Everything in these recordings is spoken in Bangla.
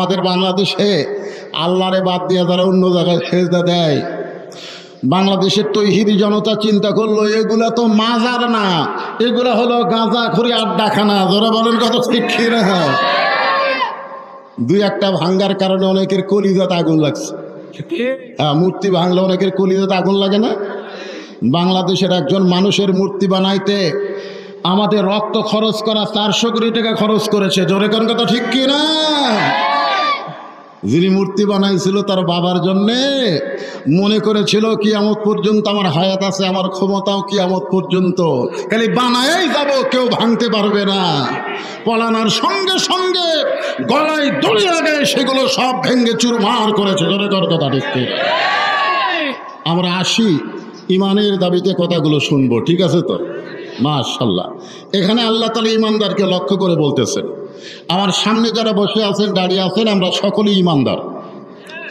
আমাদের বাংলাদেশে আল্লাহরে বাদ দিয়ে তারা অন্য জায়গায় সেজদা দেয়। বাংলাদেশের তৌহিদি জনতা চিন্তা করলো এগুলা তো মাজার না, এগুলা হলো গাঁজাখুরি আড্ডাখানা। যারা বলেন কত ঠিক না? দুই একটা ভাঙ্গার কারণে অনেকের কলিজাতে আগুন লাগছে। হ্যাঁ, মূর্তি ভাঙলে অনেকের কলিজাতে আগুন লাগে না? বাংলাদেশের একজন মানুষের মূর্তি বানাইতে আমাদের রক্ত খরচ করা 400 কোটি টাকা খরচ করেছে। জোরে কোন কথা ঠিক কি না? যিনি মূর্তি বানাইছিল তার বাবার জন্যে মনে করেছিল কিয়ামত পর্যন্ত আমার হায়াত আছে, আমার ক্ষমতাও কিয়ামত পর্যন্ত, খালি বানাই যাব, কেউ ভাঙতে পারবে না। পলানোর সঙ্গে সঙ্গে গলায় দড়ি লাগে, সেগুলো সব ভেঙে চুরমার করেছে। জোরে কোন কথা ঠিক কি? আমরা আসি ইমানের দাবিতে কথাগুলো শুনবো, ঠিক আছে তো? মাশাআল্লাহ। এখানে আল্লাহ তাআলা ইমানদারকে লক্ষ্য করে বলতেছেন, আমার সামনে যারা বসে আছেন, দাঁড়িয়ে আছেন, আমরা সকলেই ইমানদার।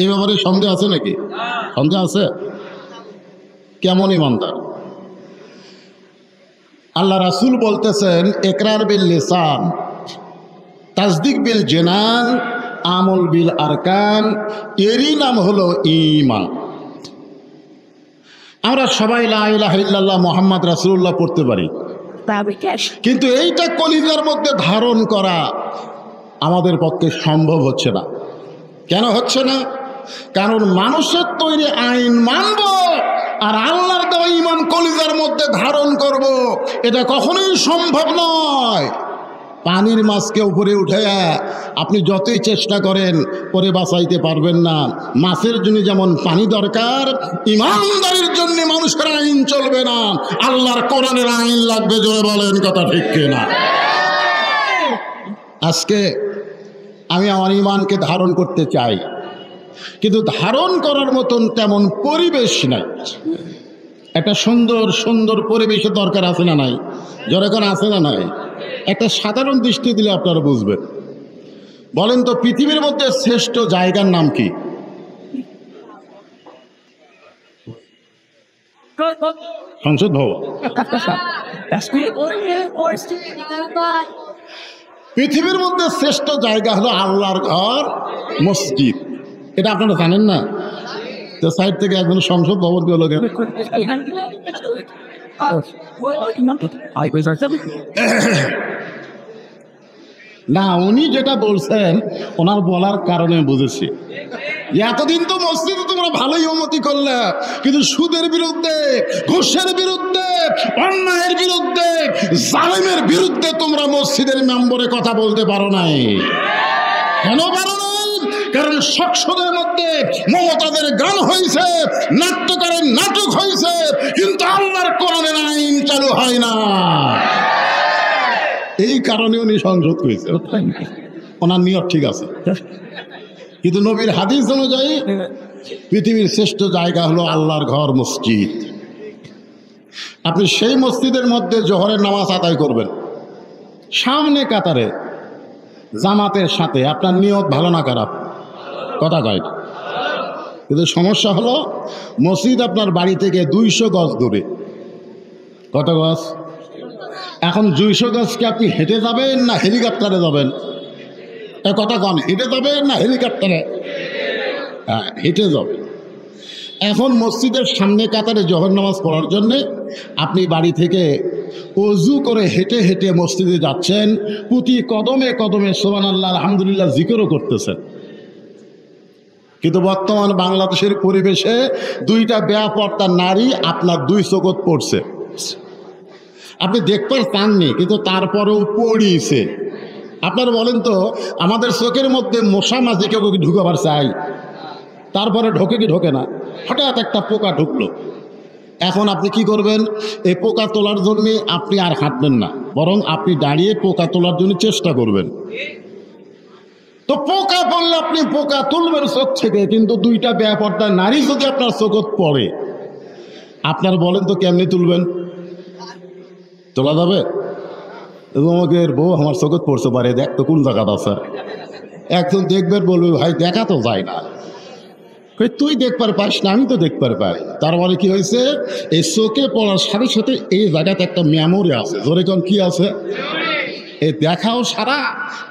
এ ব্যাপারে সন্দেহ আছে নাকি? সন্দেহ আছে? কেমন ইমানদার? আল্লাহ রাসূল বলতেছেন, ইকরার বিল লিসান, তাসদিক বিল জিনান, আমল বিল আরকান, এরই নাম হলো ঈমান। আমরা সবাই লা ইলাহা ইল্লাল্লাহ মুহাম্মদ রাসূলুল্লাহ পড়তে পারি, কিন্তু এইটা কলিজার মধ্যে ধারণ করা আমাদের পক্ষে সম্ভব হচ্ছে না। কেন হচ্ছে না? কারণ মানুষের তৈরি আইন মানব আর আল্লাহর দেওয়া ঈমান কলিজার মধ্যে ধারণ করব, এটা কখনোই সম্ভব নয়। পানির মাছকে উপরে উঠে আপনি যতই চেষ্টা করেন পরে বাঁচাইতে পারবেন না। মাছের জন্য যেমন পানি দরকার, ইমানদারির জন্য মানুষের আইন চলবে না, আল্লাহর কোরআনের আইন লাগবে। জোরে বলেন কথা ঠিক কিনা? আজকে আমি আমার ইমানকে ধারণ করতে চাই, কিন্তু ধারণ করার মতন তেমন পরিবেশ নাই। একটা সুন্দর সুন্দর পরিবেশের দরকার আছে না নাই? যখন আছে না নাই? একটা সাধারণ দৃষ্টি দিলে আপনারা বুঝবেন। বলেন তো, পৃথিবীর মধ্যে শ্রেষ্ঠ জায়গার নাম কি? সংসদ ভবন। পৃথিবীর মধ্যে শ্রেষ্ঠ জায়গা হলো আল্লাহর ঘর, মসজিদ। এটা আপনারা জানেন না? তো সাইড থেকে একজন সংসদ ভবন পেল কেন? না, উনি যেটা বলছেন ওনার বলার কারণে বুঝেছি। এতদিন তো মসজিদে তোমরা ভালোই উন্নতি করলে, কিন্তু সুদের বিরুদ্ধে, ঘুষের বিরুদ্ধে, অন্যায়ের বিরুদ্ধে, জালেমের বিরুদ্ধে তোমরা মসজিদের মেম্বরে কথা বলতে পারো নাই। কেন পারো নাই? কারণ সংসদের মধ্যে মমতাদের গান হয়েছে, নাট্যকারের নাটক হয়েছে, কিন্তু আল্লাহর কোরআনের আইন চালু হয় না। এই কারণে উনি সংসদ হয়েছে। ওনার নিয়ত ঠিক আছে, কিন্তু নবীর হাদিস অনুযায়ী পৃথিবীর শ্রেষ্ঠ জায়গা হলো আল্লাহর ঘর, মসজিদ। আপনি সেই মসজিদের মধ্যে জোহরের নামাজ আদায় করবেন, সামনে কাতারে জামাতের সাথে। আপনার নিয়ত ভালো না খারাপ? কথা কয়। কিন্তু সমস্যা হলো মসজিদ আপনার বাড়ি থেকে 200 গজ দূরে। কত গজ? এখন 200 গজকে আপনি হেঁটে যাবেন না হেলিকপ্টারে যাবেন? কথা কন, হেঁটে যাবেন না হেলিকপ্টারে? হ্যাঁ, হেঁটে যাবেন। এখন মসজিদের সামনে কাতারে জোহর নামাজ পড়ার জন্যে আপনি বাড়ি থেকে অজু করে হেঁটে হেঁটে মসজিদে যাচ্ছেন, প্রতি কদমে কদমে সুবহানাল্লাহ আলহামদুলিল্লাহ জিকিরও করতেছেন। কিন্তু বর্তমান বাংলাদেশের পরিবেশে 2টা বেয়াপর্দা নারী আপনার 2 চোখত পড়ছে। আপনি দেখতে চাননি, কিন্তু তারপরেও পড়িয়েছে। আপনারা বলেন তো, আমাদের চোখের মধ্যে মশা মাঝি কেউ ঢুকাবার চাই, তারপরে ঢোকে কি ঢোকে না? হঠাৎ একটা পোকা ঢুকলো, এখন আপনি কি করবেন? এই পোকা তোলার জন্যে আপনি আর হাঁটবেন না, বরং আপনি দাঁড়িয়ে পোকা তোলার জন্য চেষ্টা করবেন। তো পোকা পড়লে আপনি পোকা তুলবেন চোখ থেকে, কিন্তু 2টা বেপর্দা নারী যদি আপনার চোখত পড়ে, আপনার বলেন তো কেমনি তুলবেন? তোলা যাবে? আমাকে বউ আমার চোখত পড়তে পারে, দেখ তো কোন জায়গাটা আছে। একজন দেখবেন, বলবে ভাই দেখা তো যায় না। তুই দেখবার পাস না, আমি তো দেখবার পাই। তার মানে কি হয়েছে? এই চোখে পড়ার সাথে সাথে এই জায়গাতে একটা মেমোরি আছে। ধরে কোন কি আছে? এই দেখাও সারা,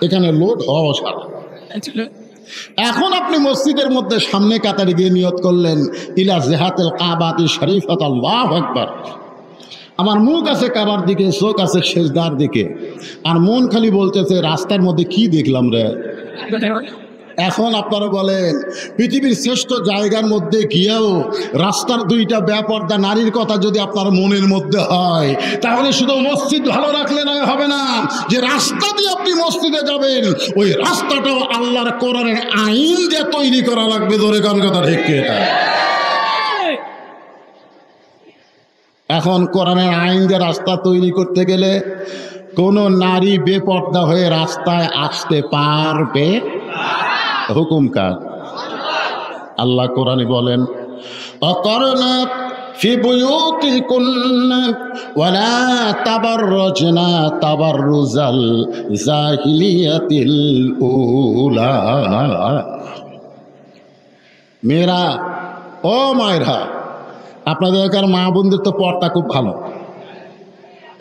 এখানে লোড হওয়াও সারা। এখন আপনি মসজিদের মধ্যে সামনে কাতারে গিয়ে নিয়ত করলেন ইলা জিহাতিল কাবাতি শরীফাত, আল্লাহু আকবার। আমার মুখ আছে কাবার দিকে, চোখ আছে সেজদার দিকে, আর মন খালি বলতেছে রাস্তার মধ্যে কি দেখলাম রে। এখন আপনারা বলেন পৃথিবীর শ্রেষ্ঠ জায়গার মধ্যে গিয়েও রাস্তার দুইটা বেপরদা নারীর কথা যদি আপনার মনের মধ্যে হয়, তাহলে শুধু মসজিদ ভালো রাখলে নয় হবে না, যে রাস্তা দিয়ে আপনি মসজিদে যাবেন ওই রাস্তাটাও আল্লাহর কোরআনের আইন দিয়ে তৈরি করা লাগবে। ধরে কোন কথা ঠিক এটা? এখন কোরআনের আইন দিয়ে রাস্তা তৈরি করতে গেলে কোন নারী বেপর্দা হয়ে রাস্তায় আসতে পারবে? হুকুম কার? আল্লাহ কোরআনে বলেন অকরনা ফি বুয়ুতিকুন্না ওয়ালা তাবাররাজনা তাবাররুজাল জাহিলিয়াতিল উলা। মেয়েরা, ও মায়েরা, আপনাদের এখানে মা বোনদের তো পর্দা খুব ভালো।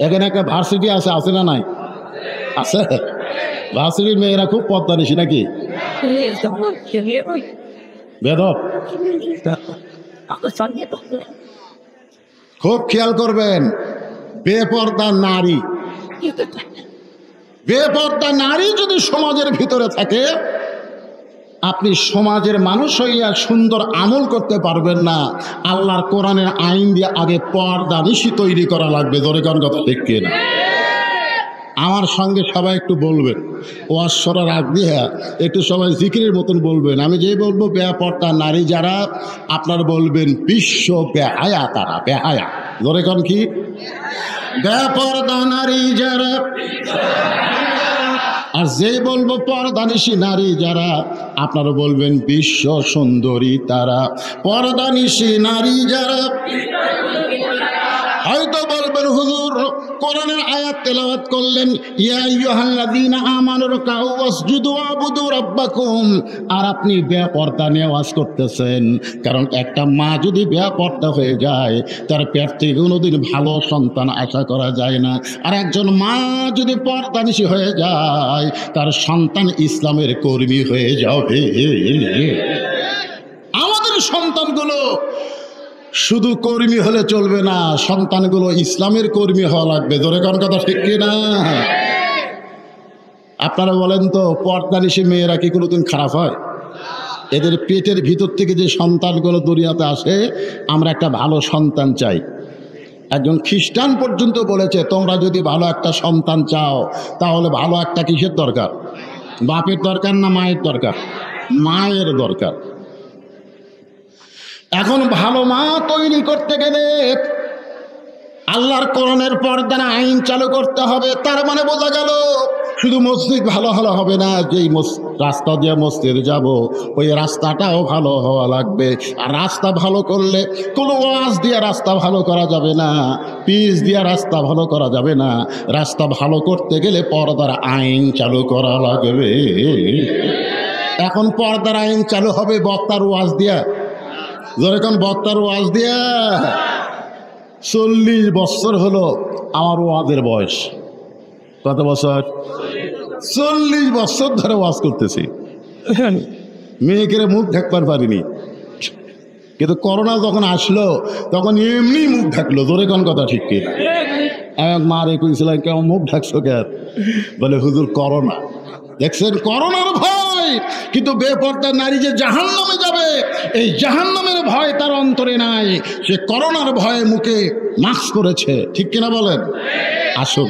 এখানে একটা ভার্সিটি আছে, আছে না নাই? আছে। ভার্সিটির মেয়েরা খুব পর্দা নিশি নাকি? বেদব। খুব খেয়াল করবেন, বেপর্দা নারী, বেপর্দা নারী যদি সমাজের ভিতরে থাকে, আপনি সমাজের মানুষ হইয়া সুন্দর আমল করতে পারবেন না। আল্লাহর কোরআনের আইন দিয়ে আগে পর্দা নিশি তৈরি করা লাগবে। ধরে কোন কথা ঠিক কিনা? আমার সঙ্গে সবাই একটু বলবেন, ওয়াজ শোনার আগ দিয়ে একটু সবাই জিকিরের মতন বলবেন। আমি যে বলবো বেপর্দা নারী যারা, আপনার বলবেন বিশ্ব বেহায়া তারা, বেহায়া। ধরে কোন কি? বেপর্দা নারী যারা। আর যে বলবো পর্দানিশী নারী যারা, আপনারা বলবেন বিশ্ব সুন্দরী তারা। পর্দানিশী নারী যারা হয়তো বলবেন হুজুর কোরআনের আয়াত তেলাওয়াত করলেন ইয়া আইয়ুহাল্লাযীনা আমানু রুকউ ওয়াসজুদু ওয়াবুদু রাব্বাকুম, আর আপনি বেপর্দা নিয়ে ওয়াজ করতেছেন। কারণ একটা মা যদি বেপর্দা হয়ে যায়, তার পেট থেকে কোনোদিন ভালো সন্তান আশা করা যায় না। আর একজন মা যদি পর্দানিশী হয়ে যায়, তার সন্তান ইসলামের কর্মী হয়ে যাবে। আমাদের সন্তানগুলো শুধু কর্মী হলে চলবে না, সন্তানগুলো ইসলামের কর্মী হওয়া লাগবে। ধরে কোন কথা ঠিক কিনা? আপনারা বলেন তো, পর্দানিশী মেয়েরা কি কোনোদিন খারাপ হয়? এদের পেটের ভিতর থেকে যে সন্তানগুলো দুনিয়াতে আসে, আমরা একটা ভালো সন্তান চাই। একজন খ্রিস্টান পর্যন্ত বলেছে তোমরা যদি ভালো একটা সন্তান চাও, তাহলে ভালো একটা কিসের দরকার? বাপের দরকার না মায়ের দরকার? মায়ের দরকার। এখন ভালো মা তৈরি করতে গেলে আল্লাহর কোরআনের পর্দার আইন চালু করতে হবে। তার মানে বোঝা গেল শুধু মসজিদ ভালো হলে হবে না, যেই রাস্তা দিয়ে মসজিদে যাব ওই রাস্তাটাও ভালো হওয়া লাগবে। আর রাস্তা ভালো করলে কোনো ওয়াজ দিয়ে রাস্তা ভালো করা যাবে না, পিচ দিয়ে রাস্তা ভালো করা যাবে না। রাস্তা ভালো করতে গেলে পর্দার আইন চালু করা লাগবে। এখন পর্দার আইন চালু হবে বক্তার ওয়াজ দিয়া। যখন বক্তার ওয়াজ দিয়া 40 বছর হলো আমার ওয়াজের বয়স। কত বছর? 40 বছর ধরে ওয়াজ করতেছি, মেয়েকে মুখ ঢাকবার পারিনি। কিন্তু করোনা যখন আসলো তখন এমনি মুখ ঢাকলো। ধরে কোন কথা ঠিক কি? এক মারে কইছিলাম কেমন মুখ ঢাকছো কে? বলে হুজুর করোনা। দেখছেন, করোনার ভয়। কিন্তু বেপর্দা নারী যে জাহান্নামে যাবে, এই জাহান্নামের ভয় তার অন্তরে নাই। সে করোনার ভয়ে মুখে মাস্ক করেছে। ঠিক কিনা বলেন? আসুন,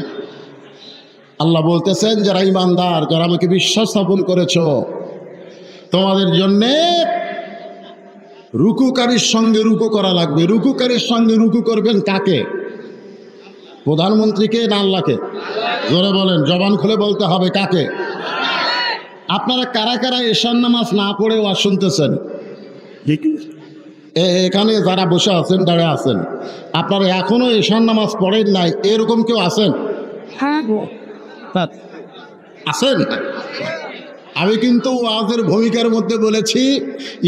আল্লাহ বলতেছেন যারা ইমানদার, যারা আমাকে বিশ্বাস স্থাপন করেছ, তোমাদের জন্যে রুকুকারীর সঙ্গে রুকু করা লাগবে। রুকুকারীর সঙ্গে রুকু করবেন কাকে? প্রধানমন্ত্রীকে না আল্লাহকে? জোরে বলেন, জবান খুলে বলতে হবে কাকে? আপনারা কারা কারা এশার নামাজ না পড়ে ওয়াজ শুনতেছেন? এখানে যারা বসে আছেন, দাঁড়িয়ে আছেন, আপনারা এখনো এশার নামাজ পড়েন নাই, এরকম কেউ আছেন? আছেন? আমি কিন্তু ওয়াজের ভূমিকার মধ্যে বলেছি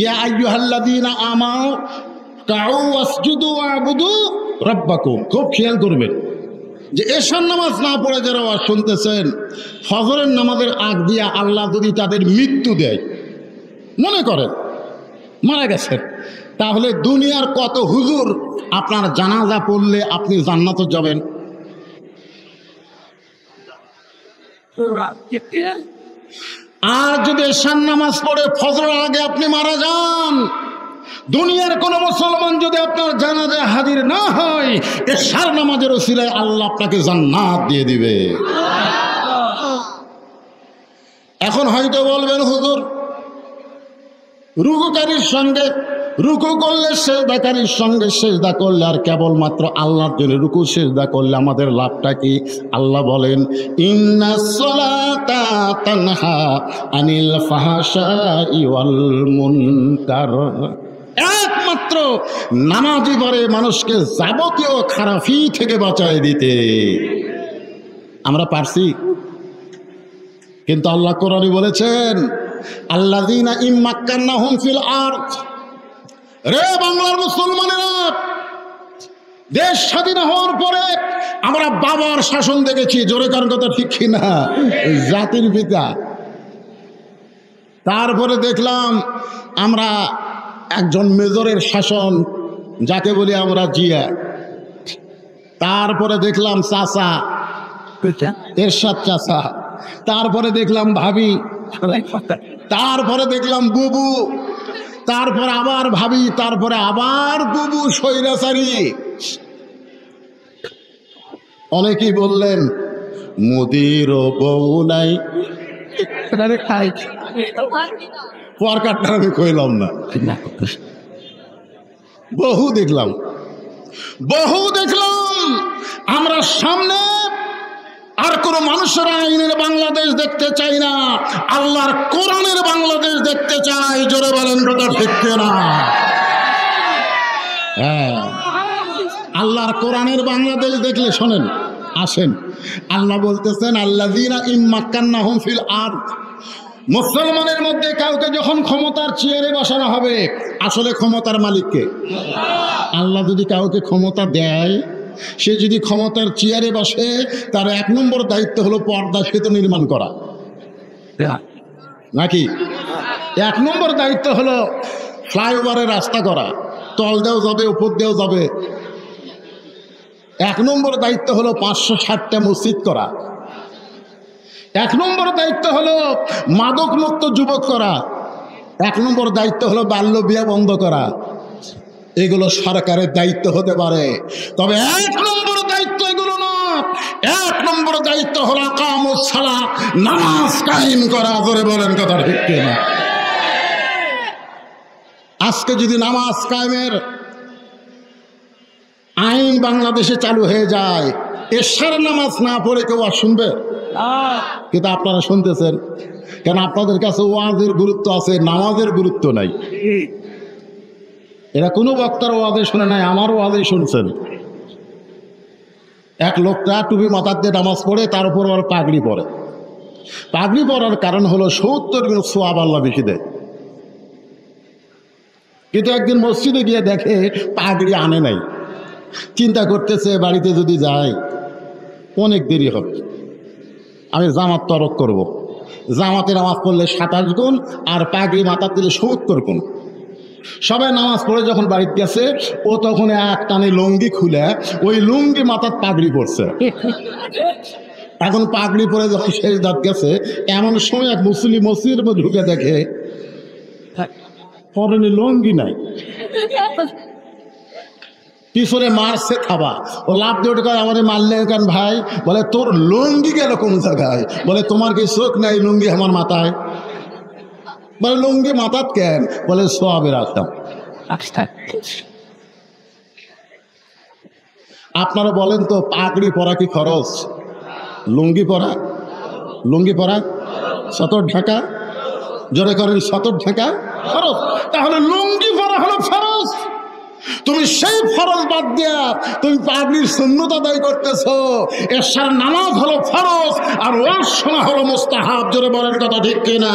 ইয়া আইয়ুহাল্লাযীনা আমানু রুকউ ওয়াসজুদু ওয়াবুদু রাব্বাকুম। খুব খেয়াল করবেন যে এশার নামাজ না পড়ে যারা ওয়াজ শুনতেছেন, ফজরের নামাজের আগ দিয়া আল্লাহ যদি তাদের মৃত্যু দেয়, মনে করেন মারা গেছেন, তাহলে দুনিয়ার কত হুজুর আপনার জানাজা পড়লে আপনি জান্নাতে যাবেন? আর যদি এশার নামাজ পড়ে ফজরের আগে আপনি মারা যান, দুনিয়ার কোন মুসলমান যদি আপনার জানাজায় হাজির না হয়, এশার নামাজের ওসিলায় আল্লাহ আপনাকে জান্নাত দিয়ে দিবে। এখন হয়তো বলবেন হুজুর, রুকুকারীর সঙ্গে রুকু করলে সেজদাকারীর সঙ্গে সেজদা করলে আর কেবলমাত্র আল্লাহর জন্য রুকু সেজদা করলে আমাদের লাভটা কি? আল্লাহ বলেন, ইন্নাস সালাতা তানহা আনিল ফাহশাই ওয়াল মুনকার। একমাত্র নামাজই পারে মানুষকে যাবতীয় খারাপি থেকে বাঁচায় দিতে। আমরা পারছি? কিন্তু আল্লাহ কোরআনে বলেছেন, আল্লাযীনা ইম্মাক্কান্নাহুম ফিল আরদ। রে বাংলার মুসলমানেরা, দেশ স্বাধীন হওয়ার পরে আমরা বাবার শাসন দেখেছি, জোরে কার কথা ঠিক কিনা, জাতির পিতা। তারপরে দেখলাম আমরা একজন মেজরের শাসন, যাকে বলি আমরা জিয়া। তারপরে দেখলাম চাচা, এরশাদ চাচা। তারপরে দেখলাম ভাবি, তারপরে দেখলাম বুবু, তারপর আবার ভাবি, তারপরে আবার বুবু, স্বৈরাচারী। অনেকেই বললেন মোদির বউ নাই, পরকারটা আমি কইলাম না। বহু দেখলাম, বহু দেখলাম। আমরা সামনে আর কোন মানুষের আইনের বাংলাদেশ দেখতে চাই না, আল্লাহর কোরআনের বাংলাদেশ দেখতে চাই। জোরে বলেন কথা ঠিক না? হ্যাঁ, আল্লাহর কোরআনের বাংলাদেশ দেখলে শোনেন, আসেন, আল্লাহ বলতেছেন, আল্লাযীনা ইম্মাক্কান্নাহুম ফিল আরদ। মুসলমানের মধ্যে কাউকে যখন ক্ষমতার চেয়ারে বসানো হবে, আসলে ক্ষমতার মালিককে? আল্লাহ যদি কাউকে ক্ষমতা দেয়, সে যদি ক্ষমতার চেয়ারে বসে, তার 1 নম্বর দায়িত্ব হলো পর্দা সেতু নির্মাণ করা, নাকি? 1 নম্বর দায়িত্ব হলো ফ্লাইওভারের রাস্তা করা, তল দেও যাবে, উপর দেও যাবে। 1 নম্বর দায়িত্ব হলো 560টা মসজিদ করা। 1 নম্বর দায়িত্ব হলো মাদক মুক্ত যুবক করা। 1 নম্বর দায়িত্ব হলো বাল্য বিয়ে বন্ধ করা। এগুলো সরকারের দায়িত্ব হতে পারে, তবে 1 নম্বর দায়িত্ব এগুলো না। 1 নম্বর দায়িত্ব হলো ইকামুস সালাত, নামাজ কায়েম করা। করে বলেন কথা ঠিক কিনা? আজকে যদি নামাজ কায়েমের আইন বাংলাদেশে চালু হয়ে যায়, এশার নামাজ না পড়ে কেউ আর শুনবে? কিন্তু আপনারা শুনতেছেন কেন? আপনাদের কাছে ওয়াজের গুরুত্ব আছে, নামাজের গুরুত্ব নাই। এরা কোনো বক্তার ওয়াজে শুনে নাই, আমার ওয়াজে শুনছেন। এক লোকটা টুপি মাথার দিয়ে নামাজ পড়ে, তার উপর আবার পাগড়ি পরে। পাগড়ি পরার কারণ হলো 70 গুণ সোয়াব আল্লাহ বেশি দেয়। কিন্তু একদিন মসজিদে গিয়ে দেখে পাগড়ি আনে নাই। চিন্তা করতেছে, বাড়িতে যদি যায় অনেক দেরি হবে, আমি জামাত তরক করব। জামাতে নামাজ পড়লে 27 গুণ, আর পাগড়ি মাথার দিলে 70 গুণ। সবাই নামাজ পড়ে যখন বাড়িতে গেছে, ও তখন এক টানে লুঙ্গি খুলে ওই লুঙ্গি মাথার পাগড়ি পড়ছে। এখন পাগড়ি পরে যখন শেষ দাঁত গেছে, এমন সময় এক মুসলিম মসজিদের মধ্যে ঢুকে দেখে পরনে লুঙ্গি নাই। পিছনে মারছে খাবা, ও লাভ দিয়ে ওটা আমাদের মারলে কেন ভাই? বলে তোর লুঙ্গি গেল কোন জায়গায়? বলে তোমার কি চোখ নাই লুঙ্গি আমার মাথায়? বলে লুঙ্গি মাথাত কেন? বলে সোয়াবের আসতাম। আপনারা বলেন তো, পাগড়ি পরা কি খরচ? লুঙ্গি পরা? লুঙ্গি পরা সতর ঢাকা, জোরে করেন সতর ঢাকা খরচ। তাহলে লুঙ্গি পরা হলো ফরজ। তুমি সেই ফরজ বাদ দিয়া তুমি পাগড়ির সুন্নত আদায় করতেছো। এশার নামাজ হলো ফরজ, আর ওয়াজ শোনা হলো মুস্তাহাব। জোরে বলেন কথা ঠিক কিনা?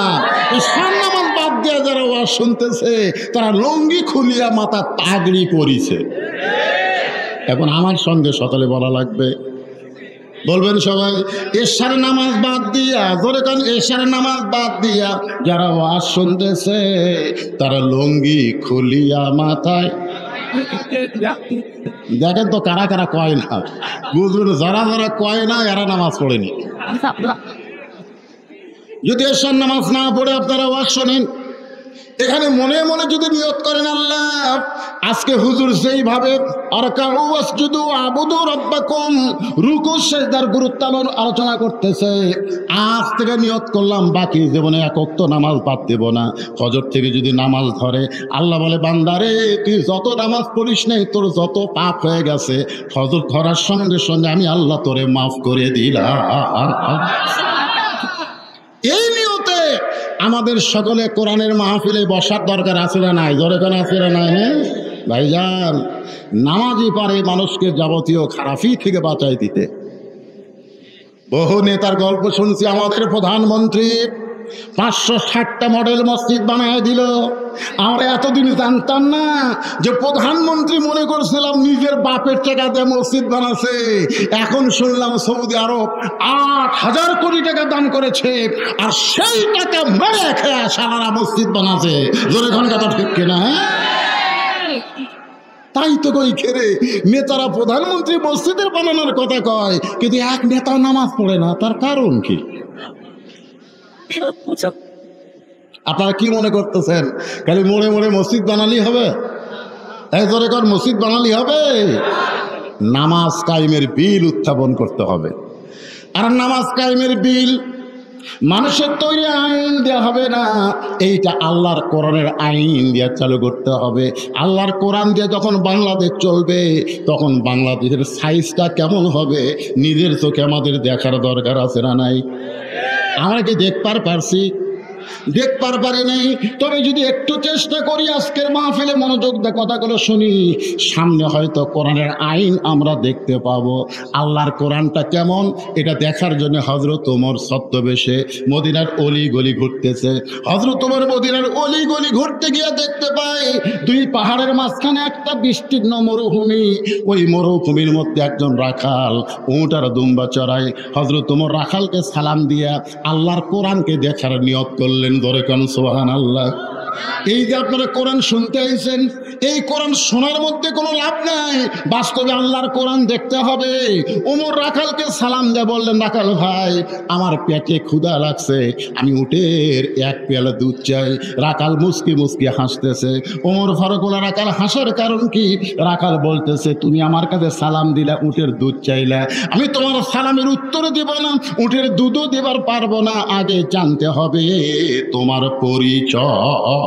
এশার নামাজ বাদ দিয়া যারা ওয়াজ শুনতেছে, তারা লুঙ্গি খুলিয়া মাথা পাগড়ি পরিছে। এখন আমার সঙ্গে সকালে বলা লাগবে, বলবেন সবাই এশার নামাজ বাদ দিয়া, ধরে কান এশার নামাজ বাদ দিয়া যারা ওয়াজ শুনতেছে তারা লুঙ্গি খুলিয়া মাথায়, দেখেন তো কারা কারা কয় না, বুঝবেন যারা যারা কয় না এরা নামাজ পড়েনি। যদি এশার নামাজ না পড়ে আপনারা ওয়াজ শোনেন, এখানে মনে মনে যদি নিয়ত করেন আল্লাহ আজকে হুজুর যেইভাবে আরকাউ ওয়াসজুদু আবুদু রাব্বাকুম রুকু সিজদার গুরুত্ব আলোচনা করতেছে, আজ থেকে নিয়ত করলাম বাকি জীবনে এক ওয়াক্ত নামাজ বাদ দেব না। ফজর থেকে যদি নামাজ ধরে আল্লাহ বলে বান্দারে তুই যত নামাজ পড়িস নাই তোর যত পাপ হয়ে গেছে ফজর ধরার সঙ্গে সঙ্গে আমি আল্লাহ তোরে মাফ করে দিলাম। এই নিয়তে আমাদের সকলে কোরআনের মাহফিলে বসার দরকার আছে না নাই? জোরে কেন আছে না নাই? হ্যাঁ ভাইজান, নামাজই পারে মানুষকে যাবতীয় খারাপি থেকে বাঁচাই দিতে। বহু নেতার গল্প শুনছি, আমাদের প্রধানমন্ত্রী 560টা মডেল মসজিদ বানায় দিল। আমরা এতদিন জানতাম না যে প্রধানমন্ত্রী মনে করছিলাম নিজের বাপের টাকা দিয়ে মসজিদ বানাচ্ছে। এখন শুনলাম সৌদি আরব 8,000 কোটি টাকা দান করেছে, আর সেই টাকা মেরে খেয়ে সারা মসজিদ বানাচ্ছে। জোরে কোন কথা ঠিক কিনা? তাই তো কই খেরে নেতারা প্রধানমন্ত্রী মসজিদের বানানোর কথা কয়, কিন্তু এক নেতা নামাজ পড়ে না, তার কারণ কি? আপনারা কি মনে করতেছেন খালি মনে মনে মসজিদ বানালি হবে? এই জোরে কর, মসজিদ বানালি হবে? নামাজ কায়েমের বিল উত্থাপন করতে হবে। আর নামাজ কায়েমের বিল মানুষের তৈরি আইন দেওয়া হবে না, এইটা আল্লাহর কোরআনের আইন দিয়ে চালু করতে হবে। আল্লাহর কোরআন দিয়ে যখন বাংলাদেশ চলবে তখন বাংলাদেশের সাইজটা কেমন হবে নিজের চোখে আমাদের দেখার দরকার আছে না নাই? আমরা কি দেখবার পারছি? দেখবার পারি নাই। তবে যদি একটু চেষ্টা করি আজকের মাহফিলে মনোযোগ দিয়ে কথাগুলো শুনি, সামনে হয়তো কোরআনের আইন আমরা দেখতে পাবো। আল্লাহর কোরআনটা কেমন এটা দেখার জন্য হযরত ওমর ছদ্মবেশে মদিনার অলি গলি ঘুরতেছে। হযরত ওমর মদিনার অলি গলি ঘুরতে গিয়ে দেখতে পায় দুই পাহাড়ের মাঝখানে একটা বিস্তীর্ণ মরুভূমি। ওই মরুভূমির মধ্যে একজন রাখাল উট আর দুম্বা চড়ায়। হযরত ওমর রাখালকে সালাম দিয়া আল্লাহর কোরআনকে দেখার নিয়ত করলেন। ধরে কান সুবহানাল্লাহ। এই যে আপনারা কোরআন শুনতে আইছেন, এই কোরআন শোনার মধ্যে কোনো লাভ নাই, বাস্তবে আল্লাহর কোরআন দেখতে হবে। ওমর রাখালকে সালাম দিয়ে বললেন, রাখাল ভাই আমার পেটে ক্ষুধা লাগছে, আমি উটের এক পেয়ালা দুধ চাই। রাখাল মুস্কি মুস্কি হাসতেছে। ওমর ফারুক বলে, রাখাল হাসার কারণ কি? রাখাল বলতেছে, তুমি আমার কাছে সালাম দিলা, উটের দুধ চাইলা, আমি তোমার সালামের উত্তর দেব না, উটের দুধও দেবার পারবো না, আগে জানতে হবে তোমার পরিচয়।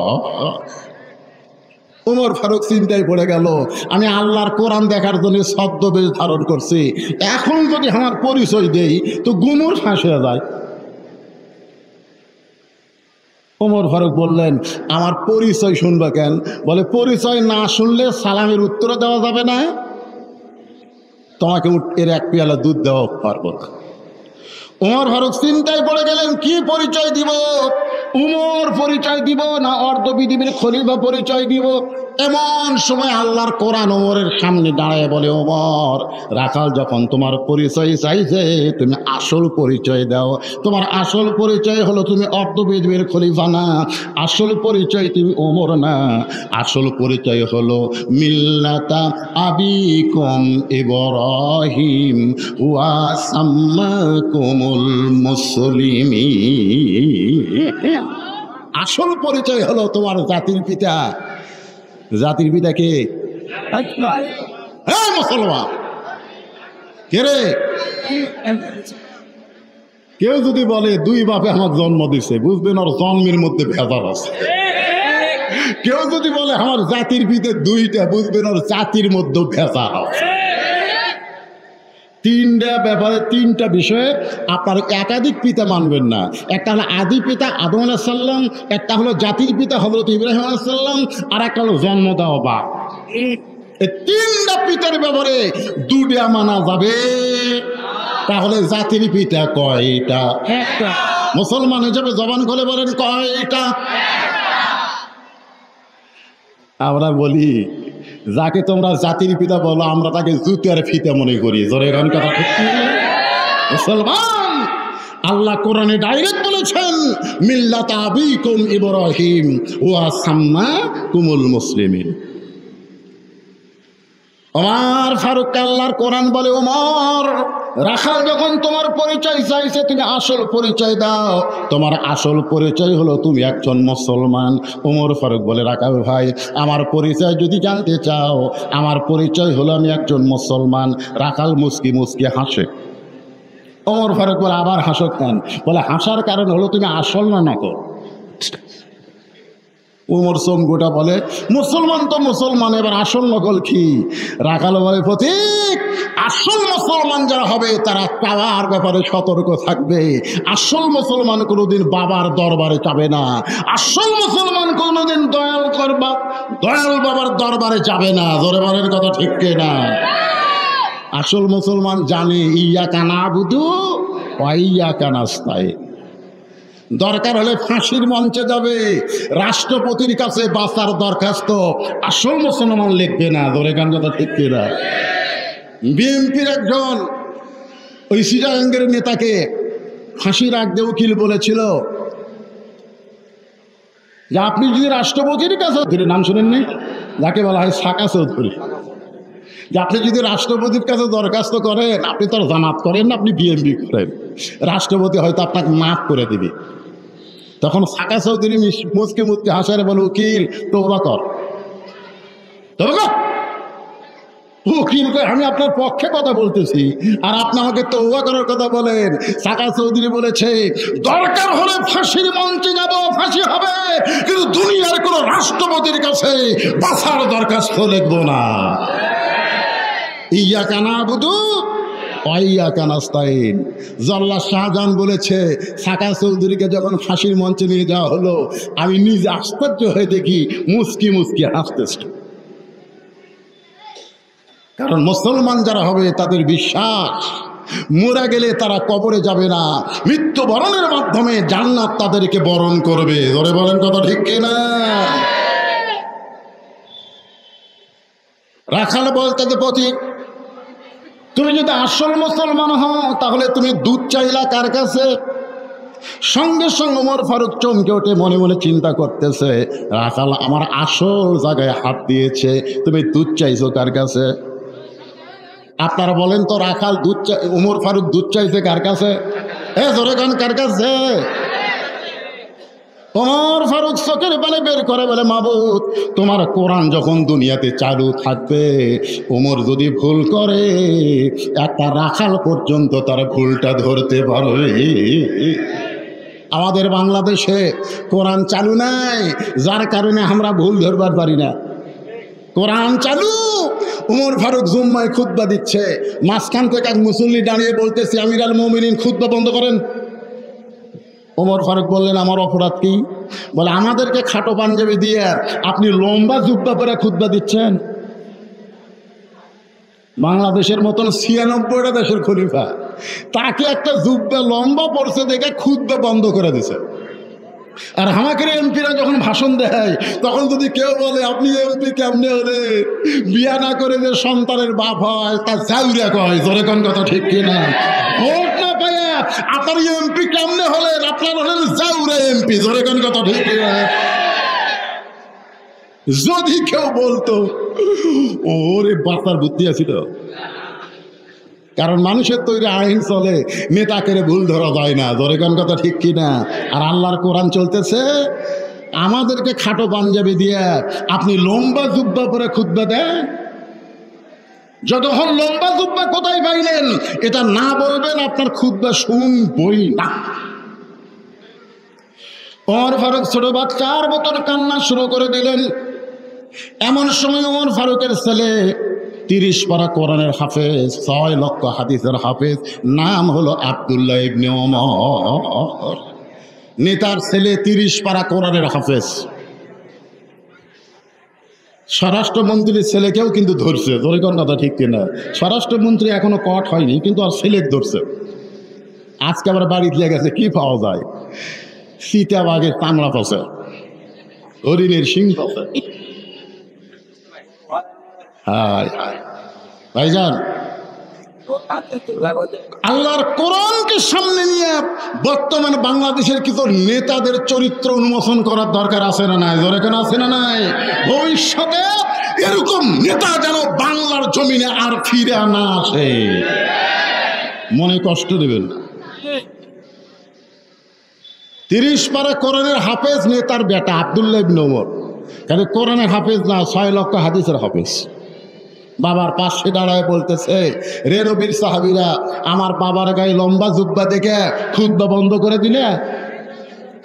ওমর ফারুক চিন্তায় পড়ে গেল, আমি আল্লাহর কোরআন দেখার জন্য ছদ্মবেশ ধারণ করছি, এখন যদি আমার পরিচয় দেই তো গুমর ফাঁস হয়ে যায়। ওমর ফারুক বললেন, আমার পরিচয় শুনবে কেন? বলে, পরিচয় না শুনলে সালামের উত্তর দেওয়া যাবে না, তোমাকে এর এক পেয়ালা দুধ দেওয়া পারবো না। ওমর ফারুক চিন্তায় পড়ে গেলেন, কি পরিচয় দিব? উমর পরিচয় দিব না অর্ধ পৃথিবীর খলিফা পরিচয় দিব? এমন সময় আল্লাহর কোরআন ওমরের সামনে দাঁড়ায় বলে, ওমর রাখাল যখন তোমার পরিচয় চাইছে তুমি আসল পরিচয় দাও। তোমার আসল পরিচয় হলো তুমি অর্ধ পৃথিবীর খলিফা না, আসল পরিচয় তুমি ওমর না, আসল পরিচয় হলো মিল্লাতা আবিকুম ইব্রাহিম ওয়া সাম্মাকুমুল মুসলিমিন। আসল পরিচয় হলো তোমার জাতির পিতা। জাতির পিতা কে? হ্যাঁ মুসলমান। কে রে? কেউ যদি বলে দুই বাপে আমার জন্ম দিছে, বুঝবেন ওর জন্মের মধ্যে ভেজাল আছে। কেউ যদি বলে আমার জাতির পিতা দুইটা, বুঝবেন ওর জাতির মধ্যে ভেজাল আছে। তিনটা ব্যাপারে, তিনটা বিষয়ে আপনার একাধিক পিতা মানবেন না। একটা হলো আদি পিতা আদম আলাইহিস সালাম, একটা হলো জাতির পিতা হযরত ইব্রাহিম আলাইহিস সালাম, আর একটা হলো জন্ম দেওয়া বাপ। এই তিনটা পিতার ব্যাপারে দুটা মানা যাবে। তাহলে জাতির পিতা কয়টা? একটা। মুসলমান হিসেবে জবান খুলে বলেন কয়টা? আমরা বলি যাকে তোমরা জাতির পিতা বলো আমরা তাকে জুতার ফিতা মনে করি। জোরে গান কথা ঠিক। মুসলমান, আল্লাহ কোরআনে ডাইরেক্ট বলেছেন মিল্লাত আবিকুম ইব্রাহিম ওয়া সাম্মাকুমুল মুসলিমিন। ওমর ফারুক আল্লাহর কোরআন বলে, ওমর, রাখাল যখন তোমার পরিচয় চাইছে তুমি আসল পরিচয় দাও। তোমার আসল পরিচয় হলো তুমি একজন মুসলমান। ওমর ফারুক বলে, রাখাল ভাই, আমার পরিচয় যদি জানতে চাও, আমার পরিচয় হলো আমি একজন মুসলমান। রাখাল মুস্কি মুস্কি হাসে। ওমর ফারুক বলে, আবার হাসো কেন? বলে, হাসার কারণ হলো তুমি আসল না নকল। উমর গোটা বলে, মুসলমান তো মুসলমান, এবার আসল নকল কি? রাখাল বলে, প্রতীক, আসল মুসলমান যারা হবে তারা পাওয়ার ব্যাপারে সতর্ক থাকবে। আসল মুসলমান কোনোদিন বাবার দরবারে যাবে না। আসল মুসলমান কোনোদিন দয়াল বাবার দরবারে যাবে না। জোরে বলেন কথা ঠিক না? আসল মুসলমান জানে ইয়াকা নাবুদু ওয়া ইয়াকা নাস্তাইন। দরকার হলে ফাঁসির মঞ্চে যাবে, রাষ্ট্রপতির কাছে বাঁচার দরখাস্ত আসল মুসলমান লিখবে না। ধরে গান কথা ঠিক না? বিএনপির একজন ওই সিটাগাঙ্গের নেতাকে ফাঁসির আগে উকিল বলেছিল যে আপনি যদি রাষ্ট্রপতির কাছে, নাম শুনেননি, যাকে বলা হয় সাকা চৌধুরী, যে আপনি যদি রাষ্ট্রপতির কাছে দরখাস্ত করেন, আপনি তো জামাত করেন না, আপনি বিএনপি করেন, রাষ্ট্রপতি হয়তো আপনাকে মাফ করে দিবে। তখন সাকা চৌধুরী মুচকে মুচকে হাসারে বলে, উকিল তওবা কর, উকিল কয়, আমি আপনার পক্ষে কথা বলতেছি আর আপনি আমাকে তওবা করার কথা বলেন। সাকা চৌধুরী বলেছে, দরকার হলে ফাঁসির মঞ্চে যাব, ফাঁসি হবে, কিন্তু দুনিয়ার কোন রাষ্ট্রপতির কাছে বাঁচার দরখাস্ত লিখবো না। ইয়াকা নাবুদু ওয়া ইয়াকা নাস্তাইন। জল্লাদ শাহজাহান বলেছে, সাকা চৌধুরীকে যখন ফাঁসির মঞ্চে নিয়ে যাওয়া হলো, আমি নিজে আশ্চর্য হয়ে দেখি মুস্কি মুস্কি হাসতেছে। কারণ মুসলমান যারা হবে তাদের বিশ্বাস মরে গেলে তারা কবরে যাবে না, মৃত্যুবরণের মাধ্যমে জান্নাত তাদেরকে বরণ করবে। ধরে বলেন কথা ঠিক কিনা? রাখাল বলতে প্রতীক, তুমি যদি আসল মুসলমান হও তাহলে তুমি দুধ চাইলা কার কাছে? সঙ্গে সঙ্গে ওমর ফারুক চমকে ওঠে, মনে মনে চিন্তা করতেছে, রাখাল আমার আসল জায়গায় হাত দিয়েছে, তুমি দুধ চাইছো কার কাছে? আপনারা বলেন তো, রাখাল ওমর ফারুক দুধ চাইছে কার কাছে? জোরে গান, কার কাছে? ওমর ফারুক চোখের পানি বের করে বলে, মাবুদ, তোমার কোরআন যখন দুনিয়াতে চালু থাকবে, ওমর যদি ভুল করে একটা রাখাল পর্যন্ত তার ভুলটা ধরতে পারবে। আমাদের বাংলাদেশে কোরআন চালু নাই, যার কারণে আমরা ভুল ধরবার পারি না। কোরআন চালু, ওমর ফারুক জুম্মায় খুতবা দিচ্ছে, মাঝখান থেকে এক মুসল্লি দাঁড়িয়ে বলতেছে, আমিরুল মুমিনিন খুতবা বন্ধ করেন। ওমর ফারুক বললেন, আমার অপরাধ কি? বলে, আমাদেরকে খাটো পাঞ্জাবি দিয়ে আপনি লম্বা জুব্বা পরে খুতবা দিচ্ছেন। বাংলাদেশের মতন ৯৬টা দেশের খলিফা, তাকে একটা জুব্বা লম্বা পড়ছে দেখে খুতবা বন্ধ করে দিছে। আর আমাকে এমপিরা যখন ভাষণ দেয়, তখন যদি কেউ বলে আপনি এমপি কেমনে হলে, বিয়া না করে যে সন্তানের বাপ হয় তা জাউরিয়া কয়। জোরে কোন কথা ঠিক কিনা? ভোট না পাইয়া আপনার এমপি কেমনে হলেন? আপনার হলেন জাউরা এমপি। জোরে কোন কথা ঠিক কিনা? যদি কেউ বলতো, ওরে বাচ্চার বুদ্ধি আছিল। কারণ মানুষের তৈরি আইন চলে, নেতাকে ভুল ধরা যায় না। জোরে কোন কথা ঠিক কিনা? আর আল্লাহর কোরআন চলতেছে, আমাদেরকে খাটো পাঞ্জাবি দিয়ে আপনি লম্বা জুব্বা পরে খুতবা দেন। যতক্ষণ লম্বা জুব্বা কোথায় পাইলেন এটা না বলবেন, আপনার খুতবা শুনবই না। ওমর ফারুক ছোট বাচ্চার মতন কান্না শুরু করে দিলেন। এমন সময় ওমর ফারুকের ছেলে ৩০ পারা কোরআনের হাফেজ, ৬ লক্ষ হাদিসের হাফেজ, নাম হলো আব্দুল্লাহ ইবনে ওমর। নেতার ছেলে ৩০ পারা কোরআনের হাফেজ। স্বরাষ্ট্রমন্ত্রীর ছেলেকেও কিন্তু ধরছে। ধরে কোন কথা ঠিক কিনা? স্বরাষ্ট্রমন্ত্রী এখনো কট হয়নি, কিন্তু আর ছেলে ধরছে। আজকে আবার বাড়ি দিয়ে গেছে, কি পাওয়া যায়? সীতাবাগের চামড়া পাশে, হরিণের সিং পাশে। হায় হায় ভাইজান, আল্লাহর কোরআনকে সামনে নিয়ে বর্তমান বাংলাদেশের কিছু নেতাদের চরিত্র উন্মোচন করার দরকার আছে না নাই? জোরে কেন আছে না নাই? ভবিষ্যতে এরকম নেতা যেন বাংলার জমিনে আর ফিরে না আসে, মনে কষ্ট দেবেন না। 30 পারা কোরআনের হাফেজ নেতার বেটা আব্দুল্লাহ ইবনে ওমর, কেন কোরআনের হাফেজ না, 6 লক্ষ হাদিসের হাফেজ। বাবার পাশে দাঁড়ায় বলতেছে, রে নবীর সাহাবীরা, আমার বাবার গায়ে লম্বা জুব্বা দেখে খুতবা বন্ধ করে দিলে,